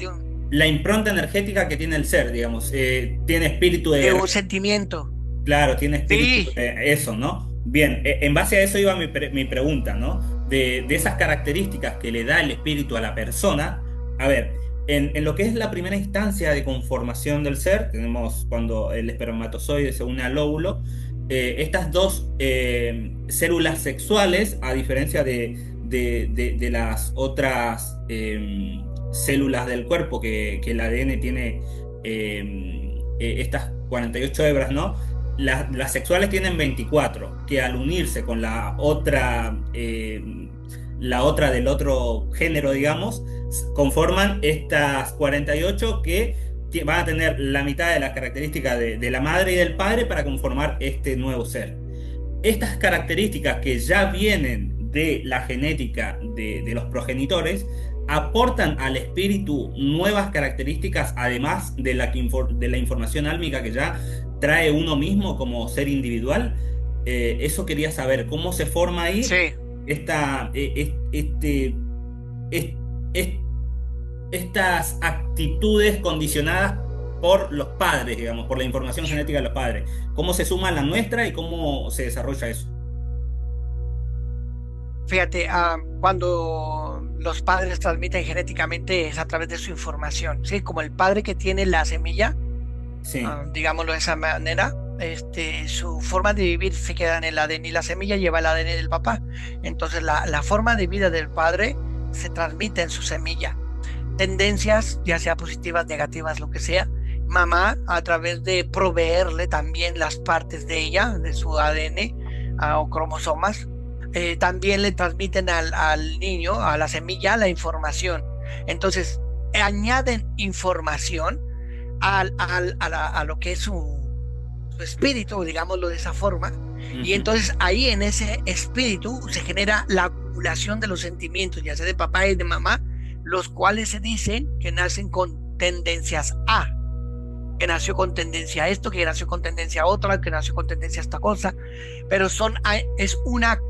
[SPEAKER 1] la impronta energética que tiene el ser, digamos. Tiene espíritu de
[SPEAKER 2] de un
[SPEAKER 1] guerrero.
[SPEAKER 2] sentimiento.
[SPEAKER 1] Claro, tiene espíritu
[SPEAKER 2] Sí,
[SPEAKER 1] de eso, ¿no? Bien, en base a eso iba mi pregunta, ¿no? De esas características que le da el espíritu a la persona. A ver, en lo que es la primera instancia de conformación del ser, tenemos cuando el espermatozoide se une al óvulo, estas dos células sexuales, a diferencia de las otras células del cuerpo, que el ADN tiene estas 48 hebras, ¿no? Las sexuales tienen 24 que al unirse con la otra del otro género, digamos, conforman estas 48 que van a tener la mitad de las características de la madre y del padre para conformar este nuevo ser. Estas características que ya vienen de la genética de los progenitores aportan al espíritu nuevas características, además de la información álmica que ya trae uno mismo como ser individual. Eso quería saber, cómo se forma ahí
[SPEAKER 2] sí.
[SPEAKER 1] esta, es- es- estas actitudes condicionadas por los padres, digamos, por la información genética de los padres. ¿Cómo se suma a la nuestra y cómo se desarrolla eso?
[SPEAKER 2] Fíjate, cuando los padres transmiten genéticamente es a través de su información, ¿sí? Como el padre que tiene la semilla,
[SPEAKER 1] Sí.
[SPEAKER 2] digámoslo de esa manera, su forma de vivir se queda en el ADN y la semilla lleva el ADN del papá. Entonces la forma de vida del padre se transmite en su semilla. Tendencias, ya sea positivas, negativas, lo que sea. Mamá, a través de proveerle también las partes de ella, de su ADN o cromosomas, también le transmiten al niño, a la semilla, la información. Entonces, añaden información a lo que es su espíritu, digámoslo de esa forma, y
[SPEAKER 1] Ujú.
[SPEAKER 2] entonces ahí en ese espíritu se genera la acumulación de los sentimientos, ya sea de papá y de mamá, los cuales se dicen que nacen con tendencias A, que nació con tendencia a esto, que nació con tendencia a otra, que nació con tendencia a esta cosa, pero es una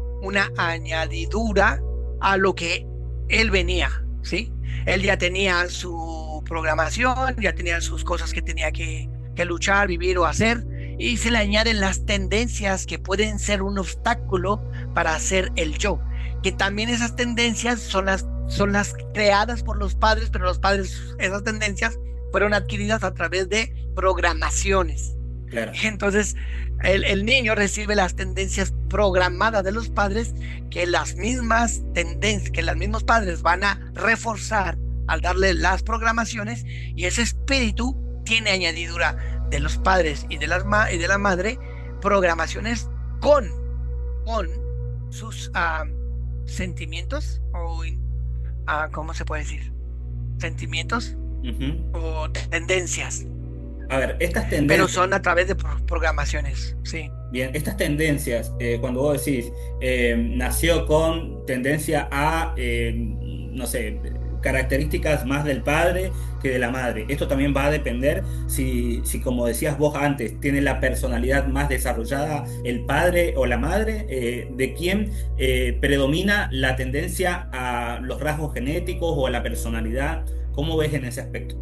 [SPEAKER 2] añadidura a lo que él venía, ¿sí? Él ya tenía su programación, ya tenía sus cosas que tenía que luchar, vivir o hacer, y se le añaden las tendencias que pueden ser un obstáculo para hacer el yo, que también esas tendencias son las creadas por los padres, pero los padres, esas tendencias fueron adquiridas a través de programaciones.
[SPEAKER 1] Claro.
[SPEAKER 2] Entonces, el niño recibe las tendencias programadas de los padres, que las mismas tendencias, que los mismos padres van a reforzar al darle las programaciones, y ese espíritu tiene añadidura de los padres y de y de la madre, programaciones con, con sus sentimientos, o ¿cómo se puede decir? Sentimientos
[SPEAKER 1] Ujú.
[SPEAKER 2] o tendencias,
[SPEAKER 1] A ver, estas
[SPEAKER 2] pero
[SPEAKER 1] tendencias.
[SPEAKER 2] son a través de programaciones, sí.
[SPEAKER 1] Bien, estas tendencias, cuando vos decís, nació con tendencia a, no sé, características más del padre que de la madre. Esto también va a depender si como decías vos antes, tiene la personalidad más desarrollada el padre o la madre, de quién predomina la tendencia a los rasgos genéticos o a la personalidad. ¿Cómo ves en ese aspecto?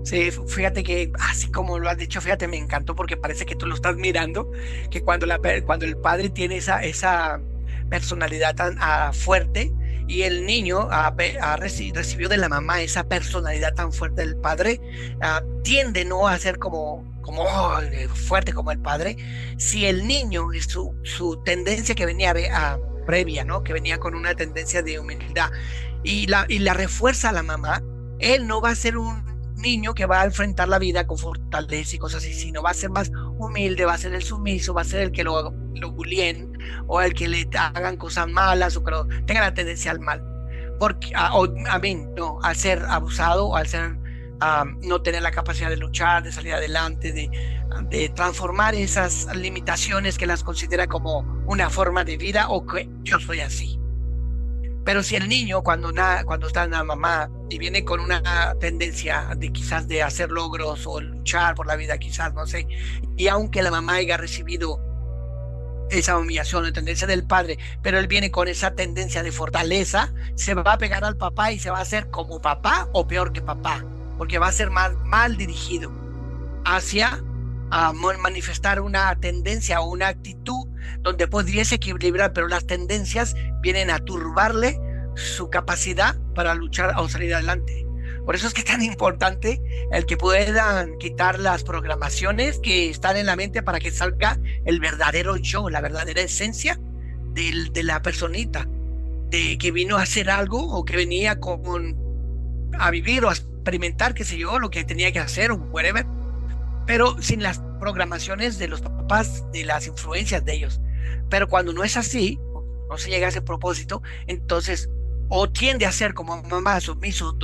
[SPEAKER 2] Sí, fíjate que así como lo has dicho, fíjate, me encantó porque parece que tú lo estás mirando, que cuando el padre tiene esa personalidad tan fuerte, y el niño recibió de la mamá esa personalidad tan fuerte del padre, tiende no a ser como fuerte como el padre. Si el niño y su tendencia que venía previa, ¿no? Que venía con una tendencia de humildad, y la refuerza a la mamá, él no va a ser un niño que va a enfrentar la vida con fortaleza y cosas así, sino va a ser más humilde, va a ser el sumiso, va a ser el que lo bulleen, o el que le hagan cosas malas, o que tenga la tendencia al mal. Porque, o a mí, no, al ser abusado, o al ser, no tener la capacidad de luchar, de salir adelante, de transformar esas limitaciones que las considera como una forma de vida, o que yo soy así. Pero si el niño cuando está en la mamá y viene con una tendencia de quizás de hacer logros o luchar por la vida, quizás, no sé, y aunque la mamá haya recibido esa humillación o tendencia del padre, pero él viene con esa tendencia de fortaleza, se va a pegar al papá y se va a hacer como papá o peor que papá, porque va a ser mal dirigido hacia manifestar una tendencia o una actitud donde podrías equilibrar, pero las tendencias vienen a turbarle su capacidad para luchar o salir adelante. Por eso es que es tan importante el que puedan quitar las programaciones que están en la mente, para que salga el verdadero yo, la verdadera esencia de la personita, de que vino a hacer algo, o que venía a vivir o a experimentar, qué sé yo, lo que tenía que hacer o whatever, pero sin las programaciones de los papás, de las influencias de ellos. Pero cuando no es así, no se llega a ese propósito, entonces o tiende a ser como mamá, sumiso,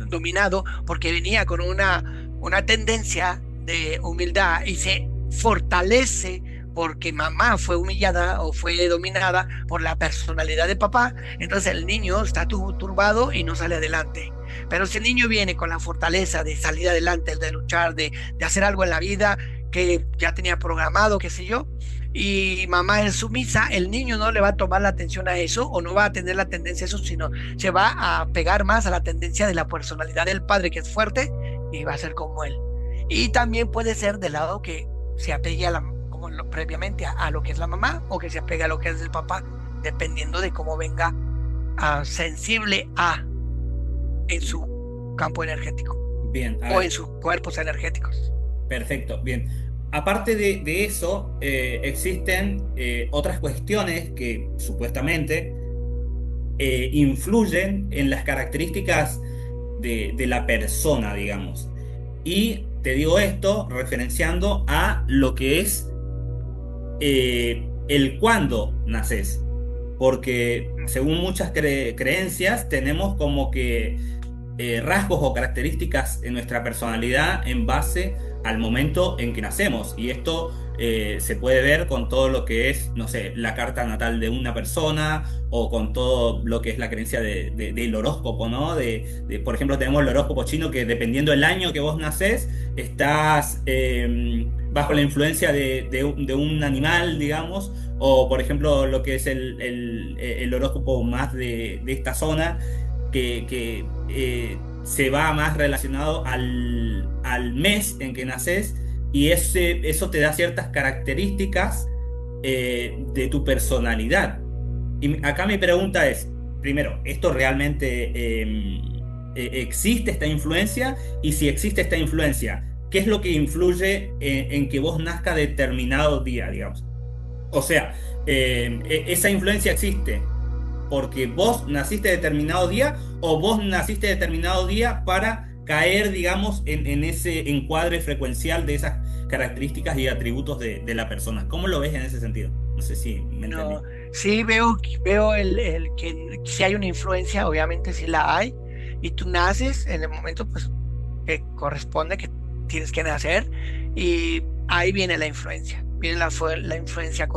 [SPEAKER 2] dominado, porque venía con una tendencia de humildad, y se fortalece porque mamá fue humillada o fue dominada por la personalidad de papá. Entonces el niño está turbado y no sale adelante. Pero si el niño viene con la fortaleza de salir adelante, de luchar, de hacer algo en la vida que ya tenía programado, qué sé yo, y mamá es sumisa, el niño no le va a tomar la atención a eso, o no va a tener la tendencia a eso, sino se va a pegar más a la tendencia de la personalidad del padre, que es fuerte, y va a ser como él. Y también puede ser del lado que se apegue como previamente a lo que es la mamá, o que se apegue a lo que es el papá, dependiendo de cómo venga sensible en su campo energético,
[SPEAKER 1] Bien, a
[SPEAKER 2] o en
[SPEAKER 1] ver.
[SPEAKER 2] sus cuerpos energéticos.
[SPEAKER 1] Perfecto, bien. Aparte de eso, existen otras cuestiones que supuestamente influyen en las características de la persona, digamos. Y te digo esto referenciando a lo que es el cuándo naces. Porque según muchas creencias tenemos como que rasgos o características en nuestra personalidad en base al momento en que nacemos. Y esto se puede ver con todo lo que es, no sé, la carta natal de una persona, o con todo lo que es la creencia del horóscopo, ¿no? Por ejemplo, tenemos el horóscopo chino, que dependiendo del año que vos nacés, estás bajo la influencia de un animal, digamos, o por ejemplo lo que es el horóscopo más de esta zona, que se va más relacionado al mes en que naces y eso te da ciertas características de tu personalidad. Y acá mi pregunta es, primero, ¿esto realmente existe esta influencia? Y si existe esta influencia, ¿qué es lo que influye en que vos nazca determinado día, digamos? O sea, ¿esa influencia existe porque vos naciste determinado día o vos naciste determinado día para caer, digamos, en ese encuadre frecuencial de esas características y atributos de la persona? ¿Cómo lo ves en ese sentido? No sé si me entendí.
[SPEAKER 2] No, sí veo el que si hay una influencia, obviamente sí la hay, y tú naces en el momento pues que corresponde, que tienes que nacer, y ahí viene la influencia, viene la influencia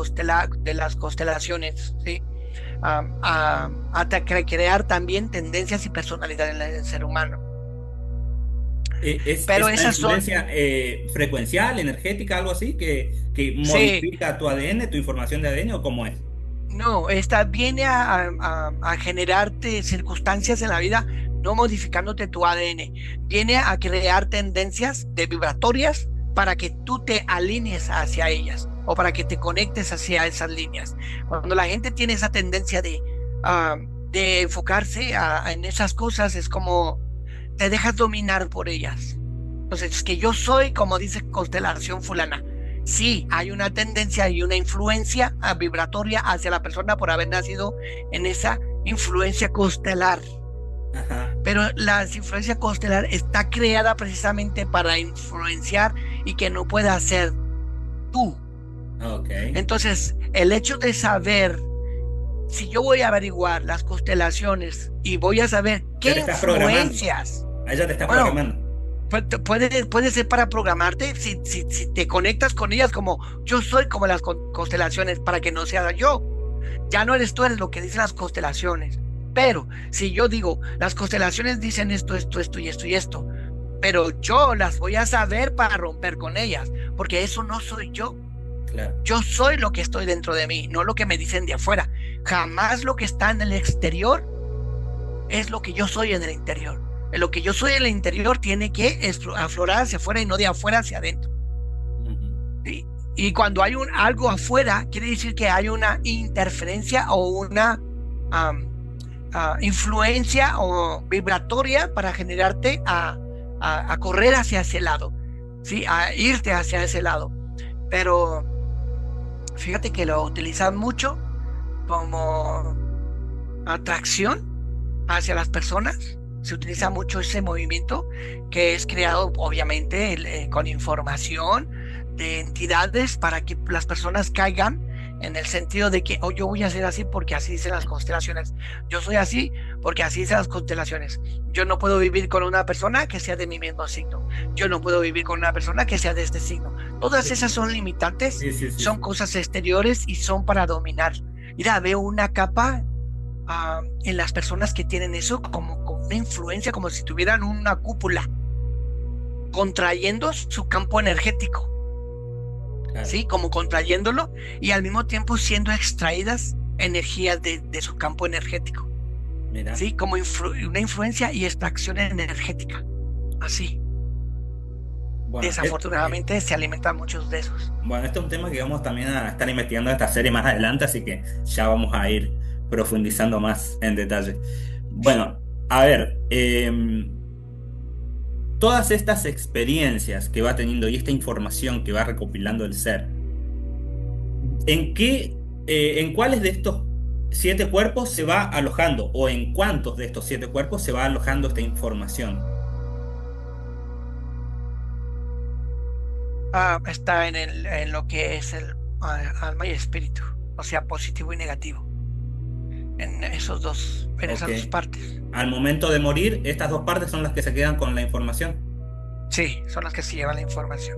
[SPEAKER 2] de las constelaciones, ¿sí? Crear también tendencias y personalidad en el ser humano.
[SPEAKER 1] Es
[SPEAKER 2] Pero
[SPEAKER 1] una
[SPEAKER 2] esas son,
[SPEAKER 1] influencia frecuencial, energética, algo así, que
[SPEAKER 2] sí,
[SPEAKER 1] modifica tu ADN, tu información de ADN, o cómo es.
[SPEAKER 2] no, esta viene a generarte circunstancias en la vida, no modificándote tu ADN. Viene a crear tendencias de vibratorias para que tú te alinees hacia ellas o para que te conectes hacia esas líneas. Cuando la gente tiene esa tendencia ah, de enfocarse en esas cosas, es como te dejas dominar por ellas. Entonces, es que yo soy, como dice constelación fulana. Sí, hay una tendencia y una influencia vibratoria hacia la persona por haber nacido en esa influencia constelar.
[SPEAKER 1] Ajá,
[SPEAKER 2] Pero la influencia constelar está creada precisamente para influenciar y que no pueda ser tú.
[SPEAKER 1] ok.
[SPEAKER 2] Entonces, el hecho de saber, si yo voy a averiguar las constelaciones y voy a saber
[SPEAKER 1] Ya
[SPEAKER 2] qué
[SPEAKER 1] te estás programando.
[SPEAKER 2] influencias,
[SPEAKER 1] Ahí ya te estás
[SPEAKER 2] bueno,
[SPEAKER 1] programando.
[SPEAKER 2] puede ser para programarte si te conectas con ellas como yo soy como las constelaciones para que no sea yo. Ya no eres tú, eres lo que dicen las constelaciones. Pero si yo digo, las constelaciones dicen esto, esto, esto y esto y esto, pero yo las voy a saber para romper con ellas, porque eso no soy yo.
[SPEAKER 1] Claro.
[SPEAKER 2] Yo soy lo que estoy dentro de mí, no lo que me dicen de afuera. Jamás lo que está en el exterior es lo que yo soy en el interior. Lo que yo soy en el interior tiene que aflorar hacia afuera y no de afuera hacia adentro.
[SPEAKER 1] Ujú.
[SPEAKER 2] ¿Sí? Y cuando hay algo afuera, quiere decir que hay una interferencia o una um, influencia o vibratoria para generarte a correr hacia ese lado, ¿sí? A irte hacia ese lado. Pero fíjate que lo utilizan mucho como atracción hacia las personas. Se utiliza mucho ese movimiento que es creado obviamente con información de entidades para que las personas caigan en el sentido de que oh, yo voy a ser así porque así dicen las constelaciones. Yo soy así porque así dicen las constelaciones. Yo no puedo vivir con una persona que sea de mi mismo signo. Yo no puedo vivir con una persona que sea de este signo. Todas esas son limitantes,
[SPEAKER 1] Sí, sí, sí,
[SPEAKER 2] son
[SPEAKER 1] sí.
[SPEAKER 2] cosas exteriores y son para dominar. Mira, veo una capa en las personas que tienen eso como con una influencia, como si tuvieran una cúpula, contrayendo su campo energético,
[SPEAKER 1] Claro.
[SPEAKER 2] ¿sí? Como contrayéndolo y al mismo tiempo siendo extraídas energías de su campo energético,
[SPEAKER 1] Mira.
[SPEAKER 2] ¿sí? Como una influencia y extracción energética, así.
[SPEAKER 1] Bueno,
[SPEAKER 2] Desafortunadamente se alimentan muchos de esos.
[SPEAKER 1] bueno, este es un tema que vamos también a estar investigando en esta serie más adelante, así que ya vamos a ir profundizando más en detalle. Bueno, a ver, todas estas experiencias que va teniendo y esta información que va recopilando el ser, en cuáles de estos 7 cuerpos se va alojando o en cuántos de estos 7 cuerpos se va alojando esta información?
[SPEAKER 2] Está en lo que es el alma y espíritu, o sea, positivo y negativo, en
[SPEAKER 1] Ok.
[SPEAKER 2] esas dos partes.
[SPEAKER 1] Al momento de morir, estas dos partes son las que se quedan con la información.
[SPEAKER 2] Sí, son las que se llevan la información,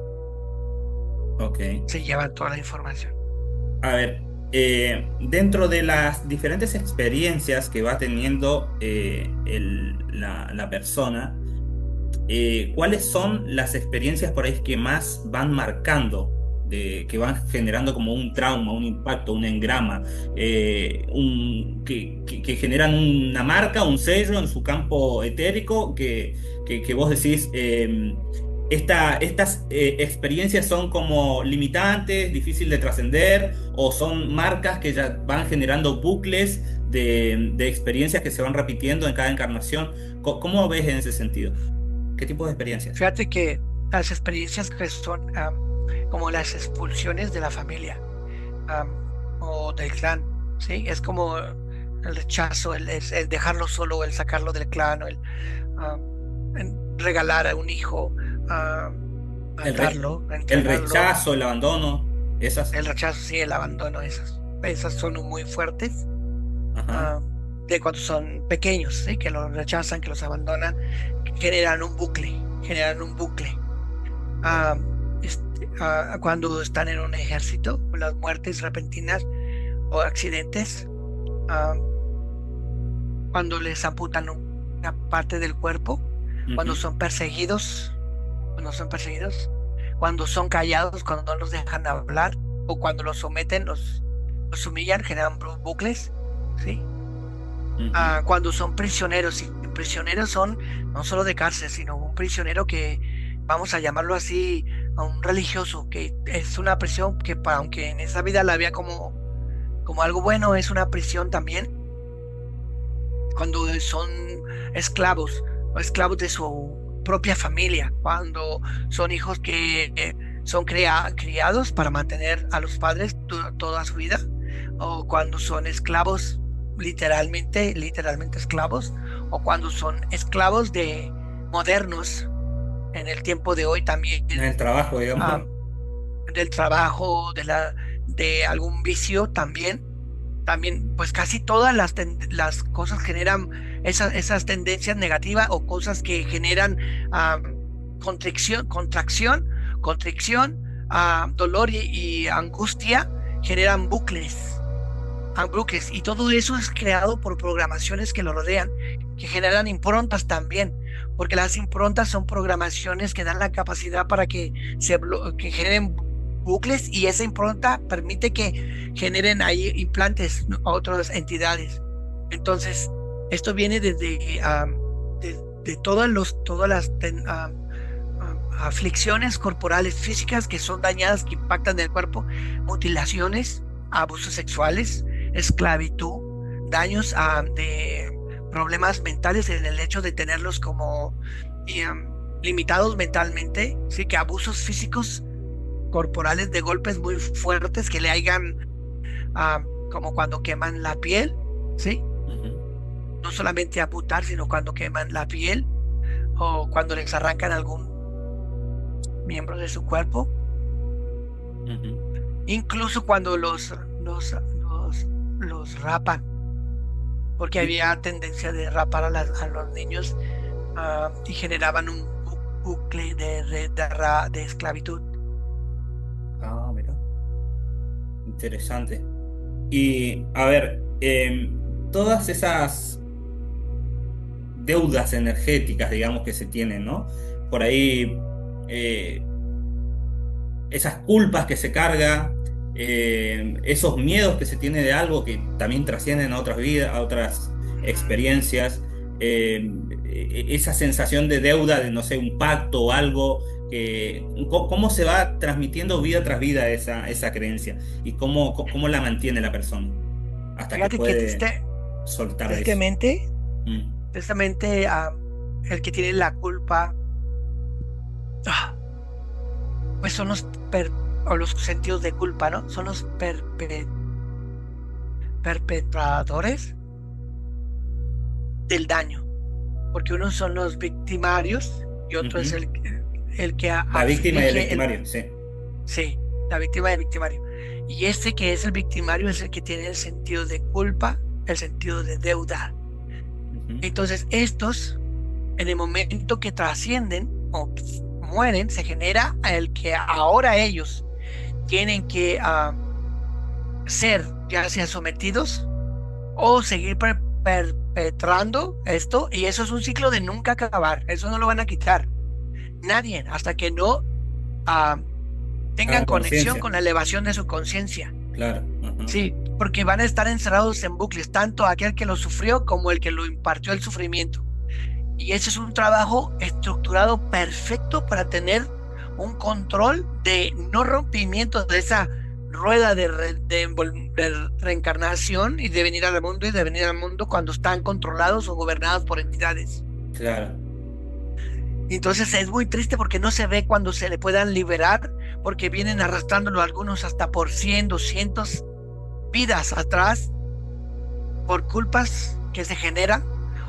[SPEAKER 1] Ok.
[SPEAKER 2] se llevan toda la información.
[SPEAKER 1] A ver, dentro de las diferentes experiencias que va teniendo la persona, ¿cuáles son las experiencias por ahí que más van marcando, que van generando como un trauma, un impacto, un engrama, que generan una marca, un sello en su campo etérico, que vos decís, estas experiencias son como limitantes, difícil de trascender, o son marcas que ya van generando bucles de experiencias que se van repitiendo en cada encarnación? ¿Cómo ves en ese sentido? ¿Qué tipo de experiencias?
[SPEAKER 2] Fíjate que las experiencias que son como las expulsiones de la familia am, o del clan, ¿sí? Es como el rechazo, el dejarlo solo, el sacarlo del clan, o el regalar a un hijo,
[SPEAKER 1] El, re-
[SPEAKER 2] matarlo,
[SPEAKER 1] el
[SPEAKER 2] entregarlo,
[SPEAKER 1] rechazo, el abandono, esas.
[SPEAKER 2] el rechazo, sí, el abandono, esas son muy fuertes,
[SPEAKER 1] Ajá.
[SPEAKER 2] ah, de cuando son pequeños, ¿sí? Que los rechazan, que los abandonan, generan un bucle. Ah, Cuando están en un ejército, las muertes repentinas o accidentes, ah, cuando les amputan una parte del cuerpo, cuando
[SPEAKER 1] Ujú.
[SPEAKER 2] son perseguidos, cuando son callados, cuando no los dejan hablar, o cuando los someten, los humillan, generan bucles, ¿sí?
[SPEAKER 1] Ujú.
[SPEAKER 2] Cuando son prisioneros, y prisioneros son no solo de cárcel, sino un prisionero que, vamos a llamarlo así, a un religioso, que es una prisión que, aunque en esa vida la había como algo bueno, es una prisión también cuando son esclavos o esclavos de su propia familia, cuando son hijos que son criados para mantener a los padres toda su vida, o cuando son esclavos, literalmente esclavos, o cuando son esclavos de modernos en el tiempo de hoy también,
[SPEAKER 1] En el trabajo,
[SPEAKER 2] ah,
[SPEAKER 1] digamos.
[SPEAKER 2] del trabajo, de algún vicio también. También, pues casi todas las cosas generan esas tendencias negativas o cosas que generan ah, constricción, dolor y angustia, generan bucles, y todo eso es creado por programaciones que lo rodean, que generan improntas también, porque las improntas son programaciones que dan la capacidad para que que generen bucles, y esa impronta permite que generen ahí implantes, ¿no?, a otras entidades. Entonces, esto viene desde de todas las aflicciones corporales físicas que son dañadas, que impactan el cuerpo, mutilaciones, abusos sexuales, esclavitud, daños de problemas mentales en el hecho de tenerlos como limitados mentalmente, sí, que abusos físicos corporales de golpes muy fuertes que le hagan, como cuando queman la piel, sí,
[SPEAKER 1] Ujú.
[SPEAKER 2] no solamente amputar, sino cuando queman la piel o cuando les arrancan algún miembro de su cuerpo,
[SPEAKER 1] Ujú.
[SPEAKER 2] incluso cuando los rapan, porque
[SPEAKER 1] Y,
[SPEAKER 2] había tendencia de rapar a los niños, y generaban un bucle de esclavitud.
[SPEAKER 1] mira, interesante. Y a ver, todas esas deudas energéticas, digamos, que se tienen, ¿no? Por ahí, eh, esas culpas que se carga, esos miedos que se tiene de algo que también trascienden a otras vidas, a otras
[SPEAKER 2] Ujú.
[SPEAKER 1] experiencias, esa sensación de deuda, de no sé, un pacto o algo, ¿cómo se va transmitiendo vida tras vida esa creencia? ¿Y cómo la mantiene la persona hasta que
[SPEAKER 2] Fíjate que
[SPEAKER 1] puede soltar eso?
[SPEAKER 2] tristemente,
[SPEAKER 1] Mm.
[SPEAKER 2] tristemente, el que tiene la culpa, ah, pues son o los sentidos de culpa, ¿no? Son los perpetradores del daño, porque unos son los victimarios y otro es
[SPEAKER 1] Ujú.
[SPEAKER 2] el que
[SPEAKER 1] La víctima y el
[SPEAKER 2] aflige
[SPEAKER 1] victimario, sí.
[SPEAKER 2] sí, la víctima y el victimario. Y este que es el victimario es el que tiene el sentido de culpa, el sentido de deuda.
[SPEAKER 1] Ujú.
[SPEAKER 2] Entonces, estos, en el momento que trascienden o mueren, se genera el que ahora ellos tienen que ser ya sea sometidos o seguir perpetrando esto, y eso es un ciclo de nunca acabar, eso no lo van a quitar. nadie, hasta que no ah, tengan
[SPEAKER 1] Hagan
[SPEAKER 2] conexión
[SPEAKER 1] conciencia.
[SPEAKER 2] con la elevación de su conciencia.
[SPEAKER 1] Claro. Ajá.
[SPEAKER 2] Sí, porque van a estar encerrados en bucles, tanto aquel que lo sufrió como el que lo impartió el sufrimiento. Y ese es un trabajo estructurado perfecto para tener un control de no rompimiento de esa rueda de reencarnación y de venir al mundo y de venir al mundo cuando están controlados o gobernados por entidades.
[SPEAKER 1] Claro.
[SPEAKER 2] Entonces es muy triste porque no se ve cuando se le puedan liberar, porque vienen arrastrándolo algunos hasta por 100, 200 vidas atrás por culpas que se generan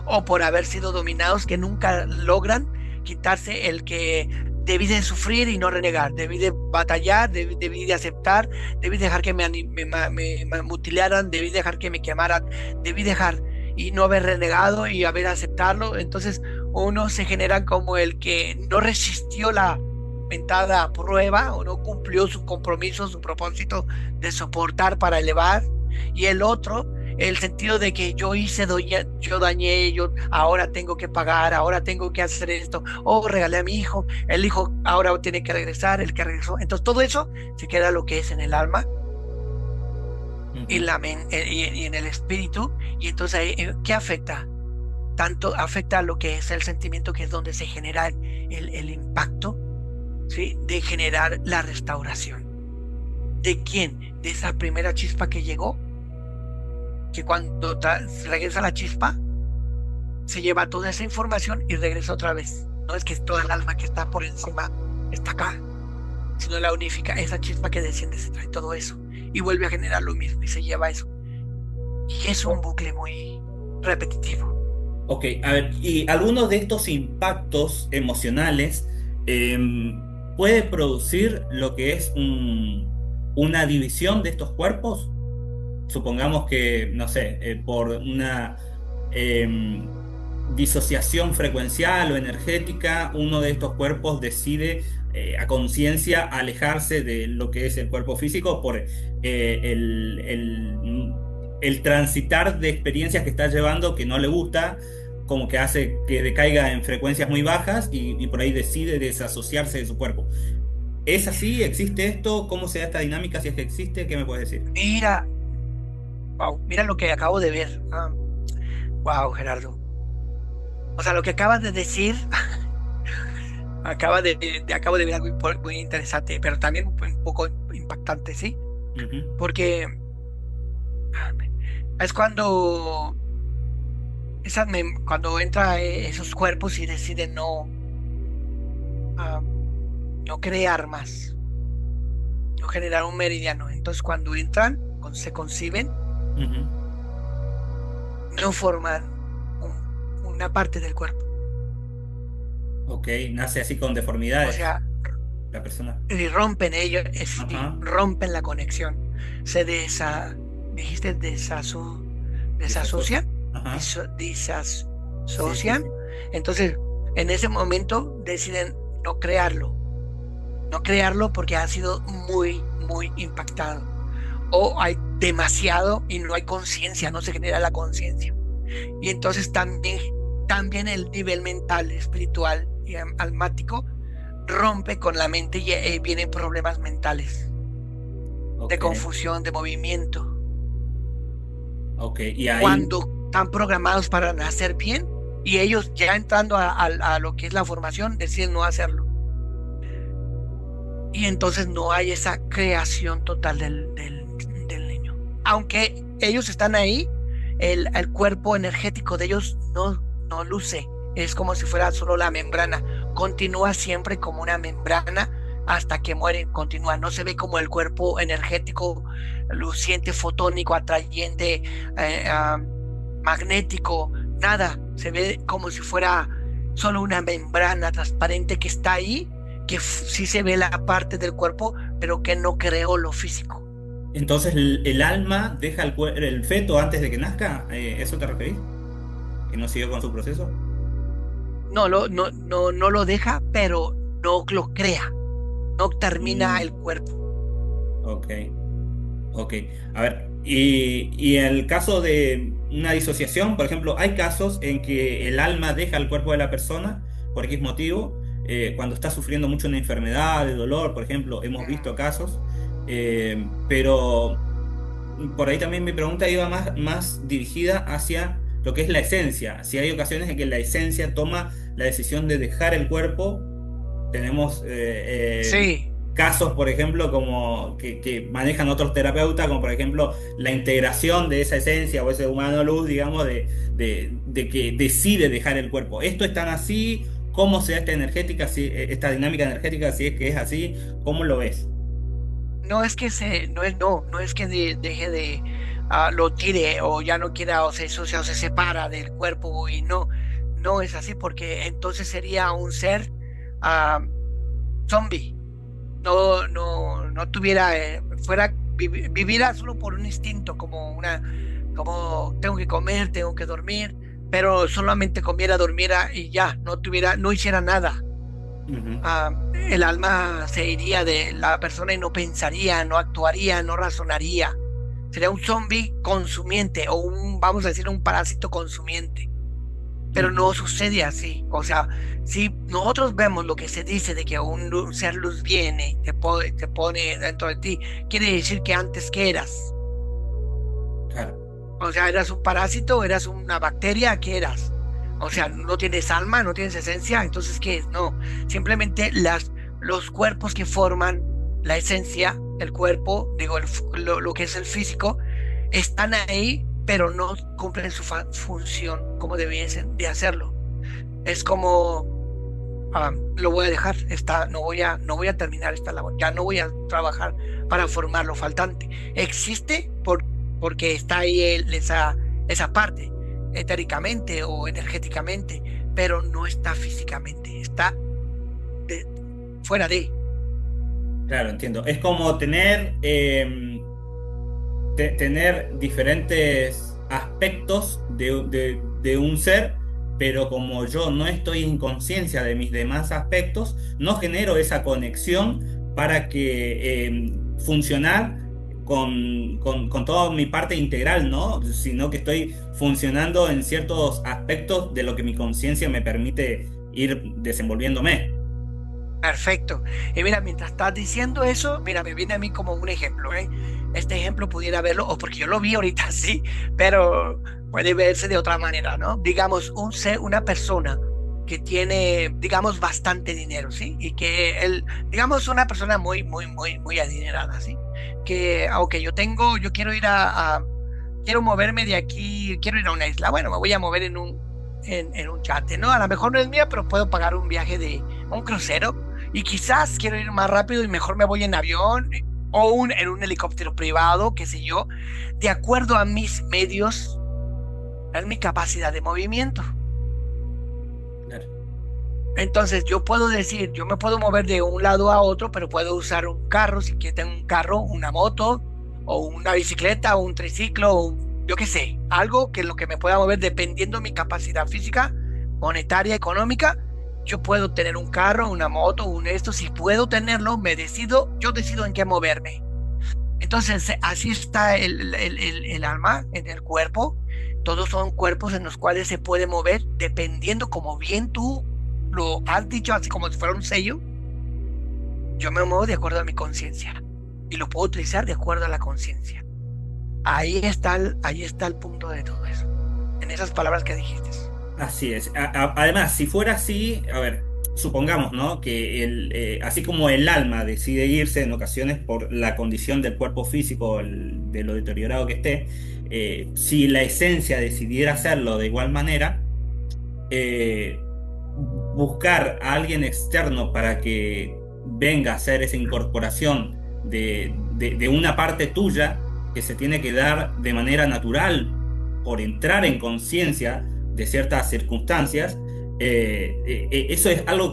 [SPEAKER 2] o por haber sido dominados que nunca logran quitarse el que debí de sufrir y no renegar, debí de batallar, debí de aceptar, debí dejar que me mutilaran, debí dejar que me quemaran, debí dejar y no haber renegado y haber aceptarlo. Entonces uno se genera como el que no resistió la mentada prueba o no cumplió su compromiso, su propósito de soportar para elevar, y el otro el sentido de que yo hice, yo dañé, yo ahora tengo que pagar, ahora tengo que hacer esto, o regalé a mi hijo, el hijo ahora tiene que regresar, el que regresó. Entonces todo eso se queda lo que es en el alma y,
[SPEAKER 1] Ujú.
[SPEAKER 2] y en el espíritu. Y entonces, ¿qué afecta? Tanto afecta a lo que es el sentimiento, que es donde se genera el impacto, ¿sí? De generar la restauración. ¿De quién? De esa primera chispa que llegó, que cuando regresa la chispa, se lleva toda esa información y regresa otra vez. No es que toda el alma que está por encima está acá, sino la unifica, esa chispa que desciende se trae todo eso y vuelve a generar lo mismo y se lleva eso. Y es un
[SPEAKER 1] O-
[SPEAKER 2] bucle muy repetitivo.
[SPEAKER 1] Ok, a ver, ¿y algunos de estos impactos emocionales puede producir lo que es una división de estos cuerpos? Supongamos que, no sé, por una em, disociación frecuencial o energética, uno de estos cuerpos decide a conciencia alejarse de lo que es el cuerpo físico por el transitar de experiencias que está llevando que no le gusta, como que hace que decaiga en frecuencias muy bajas y por ahí decide desasociarse de su cuerpo. ¿Es así? ¿Existe esto? ¿Cómo se da esta dinámica? Si es que existe, ¿qué me puedes decir?
[SPEAKER 2] Mira, wow, mira lo que acabo de ver. Wow, Gerardo. O sea, lo que acabas de decir, acabo de ver algo muy interesante, pero también un poco impactante, ¿sí?
[SPEAKER 1] Ujú.
[SPEAKER 2] Porque es cuando cuando entra esos cuerpos y deciden ah, no crear más, no generar un meridiano. Entonces cuando entran, cuando se conciben,
[SPEAKER 1] Ujú.
[SPEAKER 2] no forman una parte del cuerpo.
[SPEAKER 1] Ok, nace así con
[SPEAKER 2] O
[SPEAKER 1] deformidades
[SPEAKER 2] sea,
[SPEAKER 1] la persona.
[SPEAKER 2] y rompen ellos,
[SPEAKER 1] Ajá.
[SPEAKER 2] sí, rompen la conexión. Se dijiste,
[SPEAKER 1] Disasocia.
[SPEAKER 2] desasocian,
[SPEAKER 1] Ajá. Sí, sí,
[SPEAKER 2] disasocian.
[SPEAKER 1] sí.
[SPEAKER 2] Entonces, en ese momento deciden no crearlo, no crearlo porque ha sido muy, muy impactado. O hay demasiado y no hay conciencia, no se genera la conciencia. Y entonces también el nivel mental, espiritual y almático rompe con la mente y vienen problemas mentales, de
[SPEAKER 1] Ok,
[SPEAKER 2] confusión, de movimiento.
[SPEAKER 1] ok. Y ahí,
[SPEAKER 2] Cuando están programados para nacer bien y ellos ya entrando a lo que es la formación deciden no hacerlo. Y entonces no hay esa creación total del niño. Aunque ellos están ahí, el cuerpo energético de ellos no luce. Es como si fuera solo la membrana. Continúa siempre como una membrana hasta que mueren. Continúa. No se ve como el cuerpo energético, luciente, fotónico, atrayente, ah, magnético. Nada. Se ve como si fuera solo una membrana transparente que está ahí, que sí se ve la parte del cuerpo, pero que no creó lo físico.
[SPEAKER 1] entonces el alma deja el feto antes de que nazca. ¿Eso te referís? ¿Que no siguió con su proceso?
[SPEAKER 2] No lo deja, pero no lo crea, no termina el
[SPEAKER 1] Mm,
[SPEAKER 2] cuerpo.
[SPEAKER 1] ok, ok. A ver, y en el caso de una disociación, por ejemplo, hay casos en que el alma deja el cuerpo de la persona por X motivo, cuando está sufriendo mucho una enfermedad de dolor, por ejemplo, hemos visto casos, pero por ahí también mi pregunta iba más dirigida hacia lo que es la esencia. Si hay ocasiones en que la esencia toma la decisión de dejar el cuerpo, tenemos
[SPEAKER 2] Sí,
[SPEAKER 1] casos, por ejemplo, como que manejan otros terapeutas, como por ejemplo la integración de esa esencia o ese humano luz, digamos, de que decide dejar el cuerpo. ¿Esto es tan así? ¿Cómo se da esta energética, esta dinámica energética, si es que es así? ¿Cómo lo ves?
[SPEAKER 2] no es que deje de, lo tire o ya no quiera o se ensucia o se separa del cuerpo y no es así porque entonces sería un ser ah, zombie. No tuviera, viviera solo por un instinto, como tengo que comer, tengo que dormir, pero solamente comiera, durmiera y ya, no hiciera nada.
[SPEAKER 1] Ujú.
[SPEAKER 2] El alma se iría de la persona y no pensaría, no actuaría, no razonaría. Sería un zombie consumiente o vamos a decir, un parásito consumiente. Pero
[SPEAKER 1] Ujú.
[SPEAKER 2] no sucede así. O sea, si nosotros vemos lo que se dice de que un ser luz viene, te pone dentro de ti, quiere decir que antes que eras.
[SPEAKER 1] Claro.
[SPEAKER 2] O sea, eras un parásito, eras una bacteria, ¿qué eras? O sea, no tienes alma, no tienes esencia, entonces ¿qué es? No, simplemente los cuerpos que forman la esencia, el cuerpo, digo, lo que es el físico, están ahí, pero no cumplen su función como debiesen de hacerlo. Es como, lo voy a dejar, no voy a terminar esta labor, ya no voy a trabajar para formar lo faltante. Existe porque está ahí esa parte, etéricamente o energéticamente, pero no está físicamente, está de- fuera de.
[SPEAKER 1] Claro, entiendo. Es como tener diferentes aspectos de un ser, pero como yo no estoy en conciencia de mis demás aspectos, no genero esa conexión para que funcionar con toda mi parte integral, ¿no? Sino que estoy funcionando en ciertos aspectos de lo que mi conciencia me permite ir desenvolviéndome.
[SPEAKER 2] Perfecto. Y mira, mientras estás diciendo eso, mira, me viene a mí como un ejemplo, ¿eh? Este ejemplo pudiera verlo, o porque yo lo vi ahorita, sí, pero puede verse de otra manera, ¿no? Digamos, una persona que tiene, digamos, bastante dinero, ¿sí? Y que él, digamos, una persona muy adinerada, ¿sí? Que, aunque yo quiero ir quiero moverme de aquí, quiero ir a una isla, bueno, me voy a mover en un yate, ¿no? A lo mejor no es mía, pero puedo pagar un viaje de un crucero y quizás quiero ir más rápido y mejor me voy en avión o en un helicóptero privado, qué sé yo, de acuerdo a mis medios, a mi capacidad de movimiento.
[SPEAKER 1] Claro.
[SPEAKER 2] Entonces yo puedo decir, yo me puedo mover de un lado a otro, pero puedo usar un carro, si quiero tengo un carro, una moto, o una bicicleta, o un triciclo, yo qué sé, algo que lo que me pueda mover dependiendo de mi capacidad física, monetaria, económica. Yo puedo tener un carro, una moto, un esto, si puedo tenerlo, yo decido en qué moverme. Entonces, así está el alma en el cuerpo. Todos son cuerpos en los cuales se puede mover dependiendo, como bien tú lo has dicho, así como si fuera un sello. Yo me muevo de acuerdo a mi conciencia y lo puedo utilizar de acuerdo a la conciencia. Ahí está el punto de todo eso, en esas palabras que dijiste.
[SPEAKER 1] Así es. Además, si fuera así, a ver, supongamos, ¿no? Que así como el alma decide irse en ocasiones por la condición del cuerpo físico, de lo deteriorado que esté, si la esencia decidiera hacerlo de igual manera, eh, buscar a alguien externo para que venga a hacer esa incorporación de una parte tuya que se tiene que dar de manera natural por entrar en conciencia de ciertas circunstancias. Eso es algo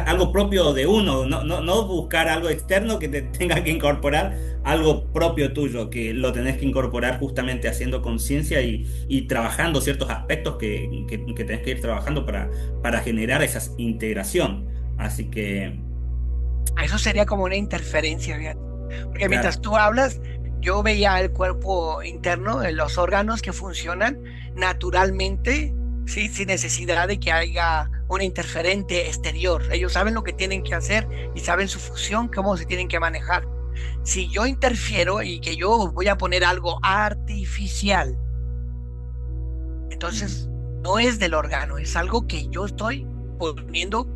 [SPEAKER 1] algo propio de uno, no buscar algo externo que te tenga que incorporar algo propio tuyo, que lo tenés que incorporar justamente haciendo conciencia y trabajando ciertos aspectos que tenés que ir trabajando para generar esa integración. Así que,
[SPEAKER 2] Eso sería como una interferencia, fíjate. Porque mientras
[SPEAKER 1] claro,
[SPEAKER 2] tú hablas, yo veía el cuerpo interno, los órganos que funcionan naturalmente, ¿sí? Sin necesidad de que haya un interferente exterior. Ellos saben lo que tienen que hacer y saben su función, cómo se tienen que manejar. Si yo interfiero y que yo voy a poner algo artificial, entonces no es del órgano, es algo que yo estoy poniendo,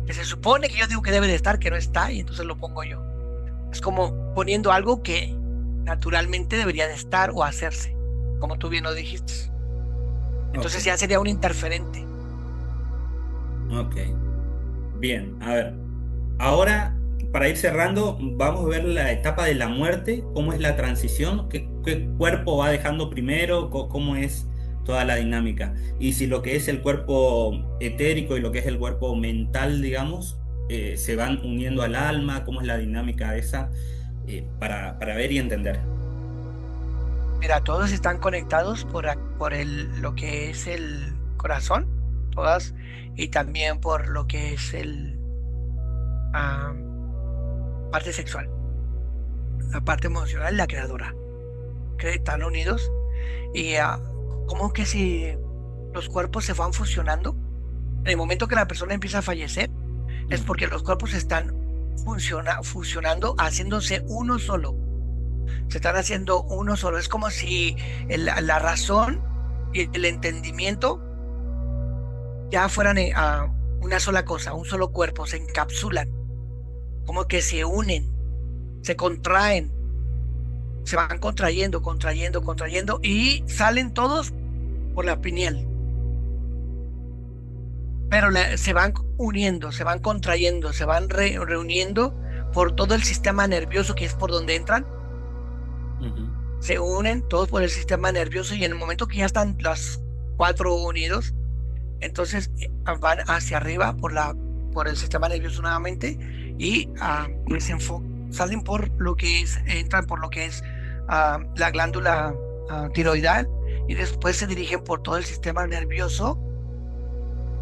[SPEAKER 2] que se supone que yo digo que debe de estar, que no está, y entonces lo pongo yo. Es como poniendo algo que naturalmente debería de estar o hacerse, como tú bien lo dijiste. Entonces
[SPEAKER 1] Ok,
[SPEAKER 2] ya sería un interferente.
[SPEAKER 1] ok. Bien, a ver. Ahora, para ir cerrando, vamos a ver la etapa de la muerte, cómo es la transición, qué cuerpo va dejando primero, cómo es toda la dinámica. Y si lo que es el cuerpo etérico y lo que es el cuerpo mental, digamos, se van uniendo al alma, cómo es la dinámica esa, para ver y entender.
[SPEAKER 2] Mira, todos están conectados lo que es el corazón, todas, y también por lo que es el ah, parte sexual, la parte emocional, la creadora, que están unidos. Y como que si los cuerpos se van fusionando, en el momento que la persona empieza a fallecer, es
[SPEAKER 1] Ujú,
[SPEAKER 2] porque los cuerpos están fusionando, haciéndose uno solo. Se están haciendo uno solo. Es como si la razón y el entendimiento ya fueran una sola cosa, un solo cuerpo, se encapsulan, como que se unen, se contraen, se van contrayendo, contrayendo, contrayendo y salen todos por la pineal, pero se van uniendo, se van contrayendo, se van reuniendo por todo el sistema nervioso que es por donde entran,
[SPEAKER 1] ujú,
[SPEAKER 2] se unen todos por el sistema nervioso y en el momento que ya están los cuatro unidos, entonces van hacia arriba por el sistema nervioso nuevamente y salen por lo que es, entran por lo que es la glándula tiroidal y después se dirigen por todo el sistema nervioso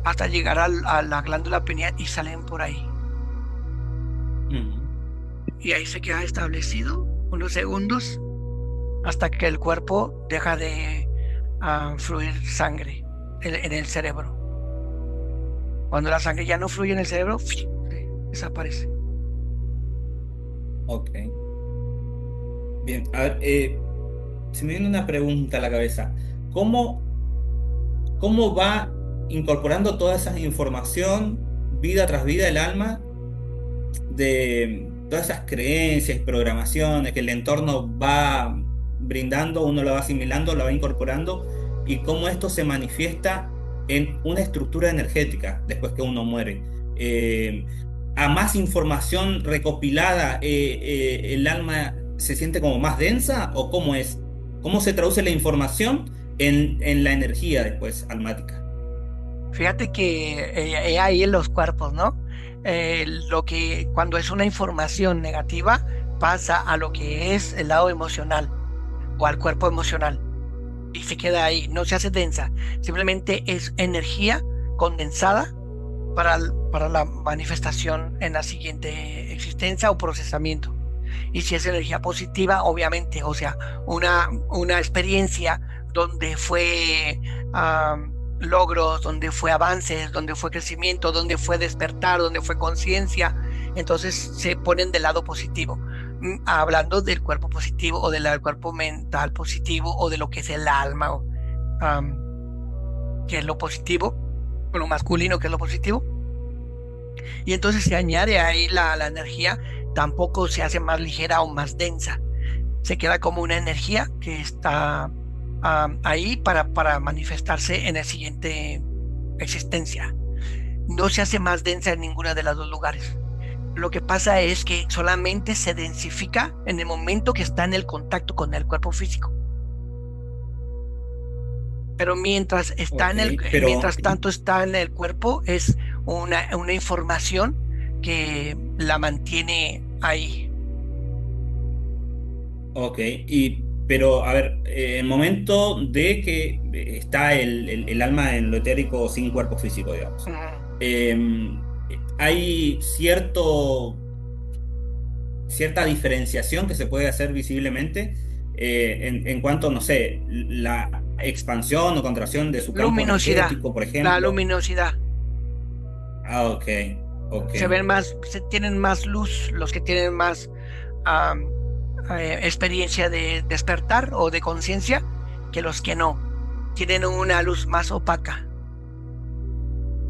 [SPEAKER 2] hasta llegar a la glándula pineal y salen por ahí.
[SPEAKER 1] ujú.
[SPEAKER 2] Y ahí se queda establecido unos segundos hasta que el cuerpo deja de fluir sangre en el cerebro. Cuando la sangre ya no fluye en el cerebro, desaparece.
[SPEAKER 1] Ok. Bien, a ver, se me viene una pregunta a la cabeza. ¿Cómo, cómo va incorporando toda esa información, vida tras vida, el alma, de todas esas creencias, programaciones que el entorno va brindando, uno lo va asimilando, lo va incorporando, y cómo esto se manifiesta en una estructura energética después que uno muere? Eh, a más información recopilada, ¿el alma se siente como más densa o cómo es? ¿Cómo se traduce la información en la energía después almática?
[SPEAKER 2] Fíjate que ahí en los cuerpos, ¿no? Lo que cuando es una información negativa pasa a lo que es el lado emocional o al cuerpo emocional y se queda ahí, no se hace densa, simplemente es energía condensada para la manifestación en la siguiente existencia o procesamiento. Y si es energía positiva, obviamente, o sea, una experiencia donde fue logros, donde fue avances, donde fue crecimiento, donde fue despertar, donde fue conciencia, entonces se ponen del lado positivo. Hablando del cuerpo positivo o del cuerpo mental positivo o de lo que es el alma, que es lo positivo, o lo masculino que es lo positivo, y entonces se añade ahí la energía, tampoco se hace más ligera o más densa, se queda como una energía que está ahí para manifestarse en la siguiente existencia. No se hace más densa en ninguna de las dos lugares. Lo que pasa es que solamente se densifica en el momento que está en el contacto con el cuerpo físico. Pero
[SPEAKER 1] Ok, pero
[SPEAKER 2] mientras tanto está en el cuerpo, es una información que la mantiene ahí.
[SPEAKER 1] ok, pero a ver, el momento de que está el alma en lo etérico sin cuerpo físico, digamos,
[SPEAKER 2] Ujú.
[SPEAKER 1] eh, hay cierta diferenciación que se puede hacer visiblemente en cuanto, no sé, la expansión o contracción de su campo
[SPEAKER 2] Luminosidad,
[SPEAKER 1] energético, por
[SPEAKER 2] la
[SPEAKER 1] ejemplo.
[SPEAKER 2] luminosidad.
[SPEAKER 1] Ah, ok, ok.
[SPEAKER 2] Se ven más, tienen más luz los que tienen más am, experiencia de despertar o de conciencia que los que no. Tienen una luz más opaca.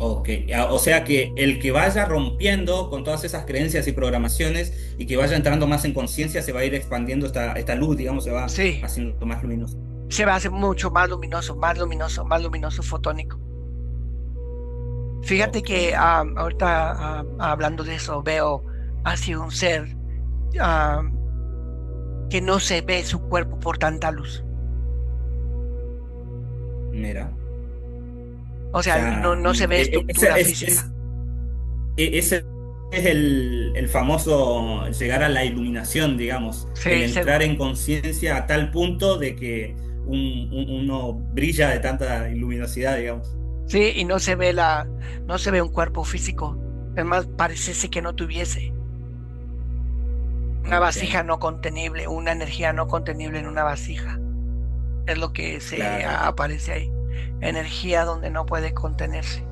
[SPEAKER 1] Ok, o sea que el que vaya rompiendo con todas esas creencias y programaciones y que vaya entrando más en conciencia se va a ir expandiendo esta luz, digamos, se va
[SPEAKER 2] Sí,
[SPEAKER 1] haciendo más luminoso.
[SPEAKER 2] se va a hacer mucho más luminoso, más luminoso, más luminoso fotónico. Fíjate
[SPEAKER 1] Ok,
[SPEAKER 2] que ahorita hablando de eso, veo hacia un ser am, que no se ve su cuerpo por tanta luz.
[SPEAKER 1] mira.
[SPEAKER 2] O
[SPEAKER 1] O
[SPEAKER 2] sea, no,
[SPEAKER 1] sea,
[SPEAKER 2] no se ve estructura física.
[SPEAKER 1] ese es el famoso llegar a la iluminación, digamos, el
[SPEAKER 2] Sí,
[SPEAKER 1] entrar en conciencia a tal punto de que uno brilla de tanta luminosidad, digamos.
[SPEAKER 2] sí, y no se ve un cuerpo físico. Es más, parece que no tuviese una
[SPEAKER 1] Ok,
[SPEAKER 2] vasija no contenible, una energía no contenible en una vasija. Es lo que se
[SPEAKER 1] claro,
[SPEAKER 2] aparece ahí. Energía donde no puede contenerse.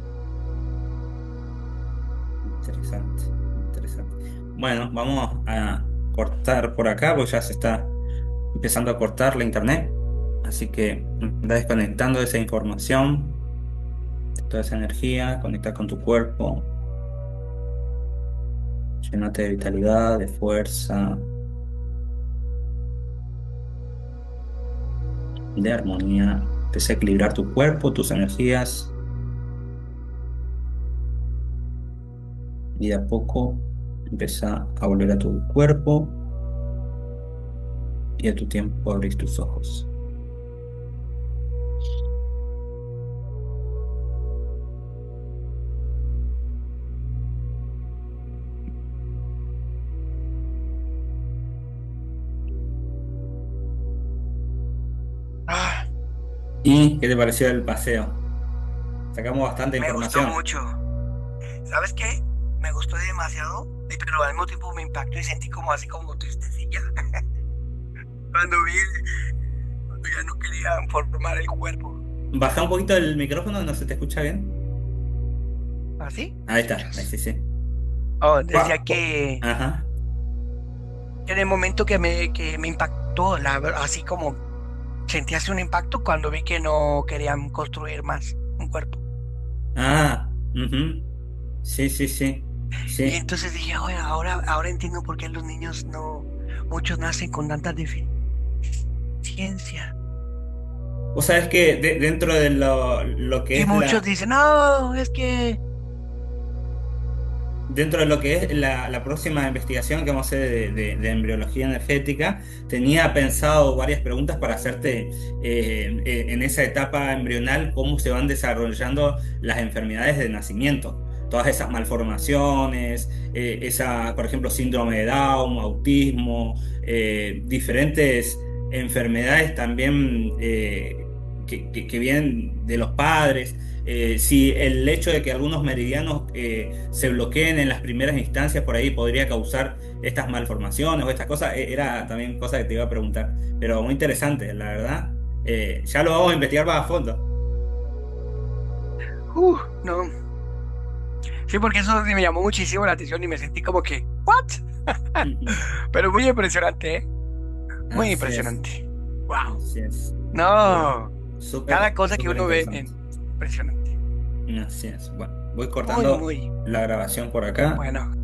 [SPEAKER 1] interesante, interesante. Bueno, vamos a cortar por acá porque ya se está empezando a cortar la internet, así que anda desconectando esa información, toda esa energía, conecta con tu cuerpo. Llénate de vitalidad, de fuerza, de armonía. Empieza a equilibrar tu cuerpo, tus energías y de a poco empieza a volver a tu cuerpo y a tu tiempo abrir tus ojos.
[SPEAKER 2] Ah,
[SPEAKER 1] ¿Y qué te pareció el paseo? Sacamos bastante
[SPEAKER 2] me gustó
[SPEAKER 1] información.
[SPEAKER 2] mucho. ¿Sabes qué? Me gustó demasiado, pero al mismo tiempo me impactó y sentí como así como tristecilla. Cuando vi, cuando ya no querían formar el cuerpo.
[SPEAKER 1] Baja un poquito el micrófono, no se te escucha bien.
[SPEAKER 2] ¿Así? ¿Me
[SPEAKER 1] Ahí está, ahí
[SPEAKER 2] escuchas?
[SPEAKER 1] sí, sí.
[SPEAKER 2] Oh, decía
[SPEAKER 1] Guau, ajá.
[SPEAKER 2] que en el momento que me impactó, así como sentí así un impacto cuando vi que no querían construir más un cuerpo.
[SPEAKER 1] Ah, ujú. Sí, sí, sí.
[SPEAKER 2] Y
[SPEAKER 1] Sí.
[SPEAKER 2] entonces dije, oye, ahora entiendo por qué los niños no, muchos nacen con tanta deficiencia.
[SPEAKER 1] Vos sabés que dentro de lo que
[SPEAKER 2] Y
[SPEAKER 1] es
[SPEAKER 2] muchos
[SPEAKER 1] la,
[SPEAKER 2] dicen, no, es que,
[SPEAKER 1] dentro de lo que es la próxima investigación que vamos a hacer de embriología energética, tenía pensado varias preguntas para hacerte en esa etapa embrional, cómo se van desarrollando las enfermedades de nacimiento. Todas esas malformaciones, esa, por ejemplo, síndrome de Down, autismo, diferentes enfermedades también que vienen de los padres. Si el hecho de que algunos meridianos se bloqueen en las primeras instancias por ahí podría causar estas malformaciones o estas cosas, era también cosa que te iba a preguntar, pero muy interesante, la verdad. Ya lo vamos a investigar más a fondo.
[SPEAKER 2] no. Sí, porque eso sí me llamó muchísimo la atención y me sentí como que, ¿what? Pero muy impresionante, ¿eh? Muy
[SPEAKER 1] Así es,
[SPEAKER 2] impresionante. Wow.
[SPEAKER 1] así es. Bueno,
[SPEAKER 2] No, cada
[SPEAKER 1] súper,
[SPEAKER 2] cosa que
[SPEAKER 1] súper
[SPEAKER 2] uno ve,
[SPEAKER 1] interesante.
[SPEAKER 2] impresionante.
[SPEAKER 1] Así es. Bueno, voy
[SPEAKER 2] Muy,
[SPEAKER 1] cortando
[SPEAKER 2] muy
[SPEAKER 1] la grabación por acá.
[SPEAKER 2] bueno.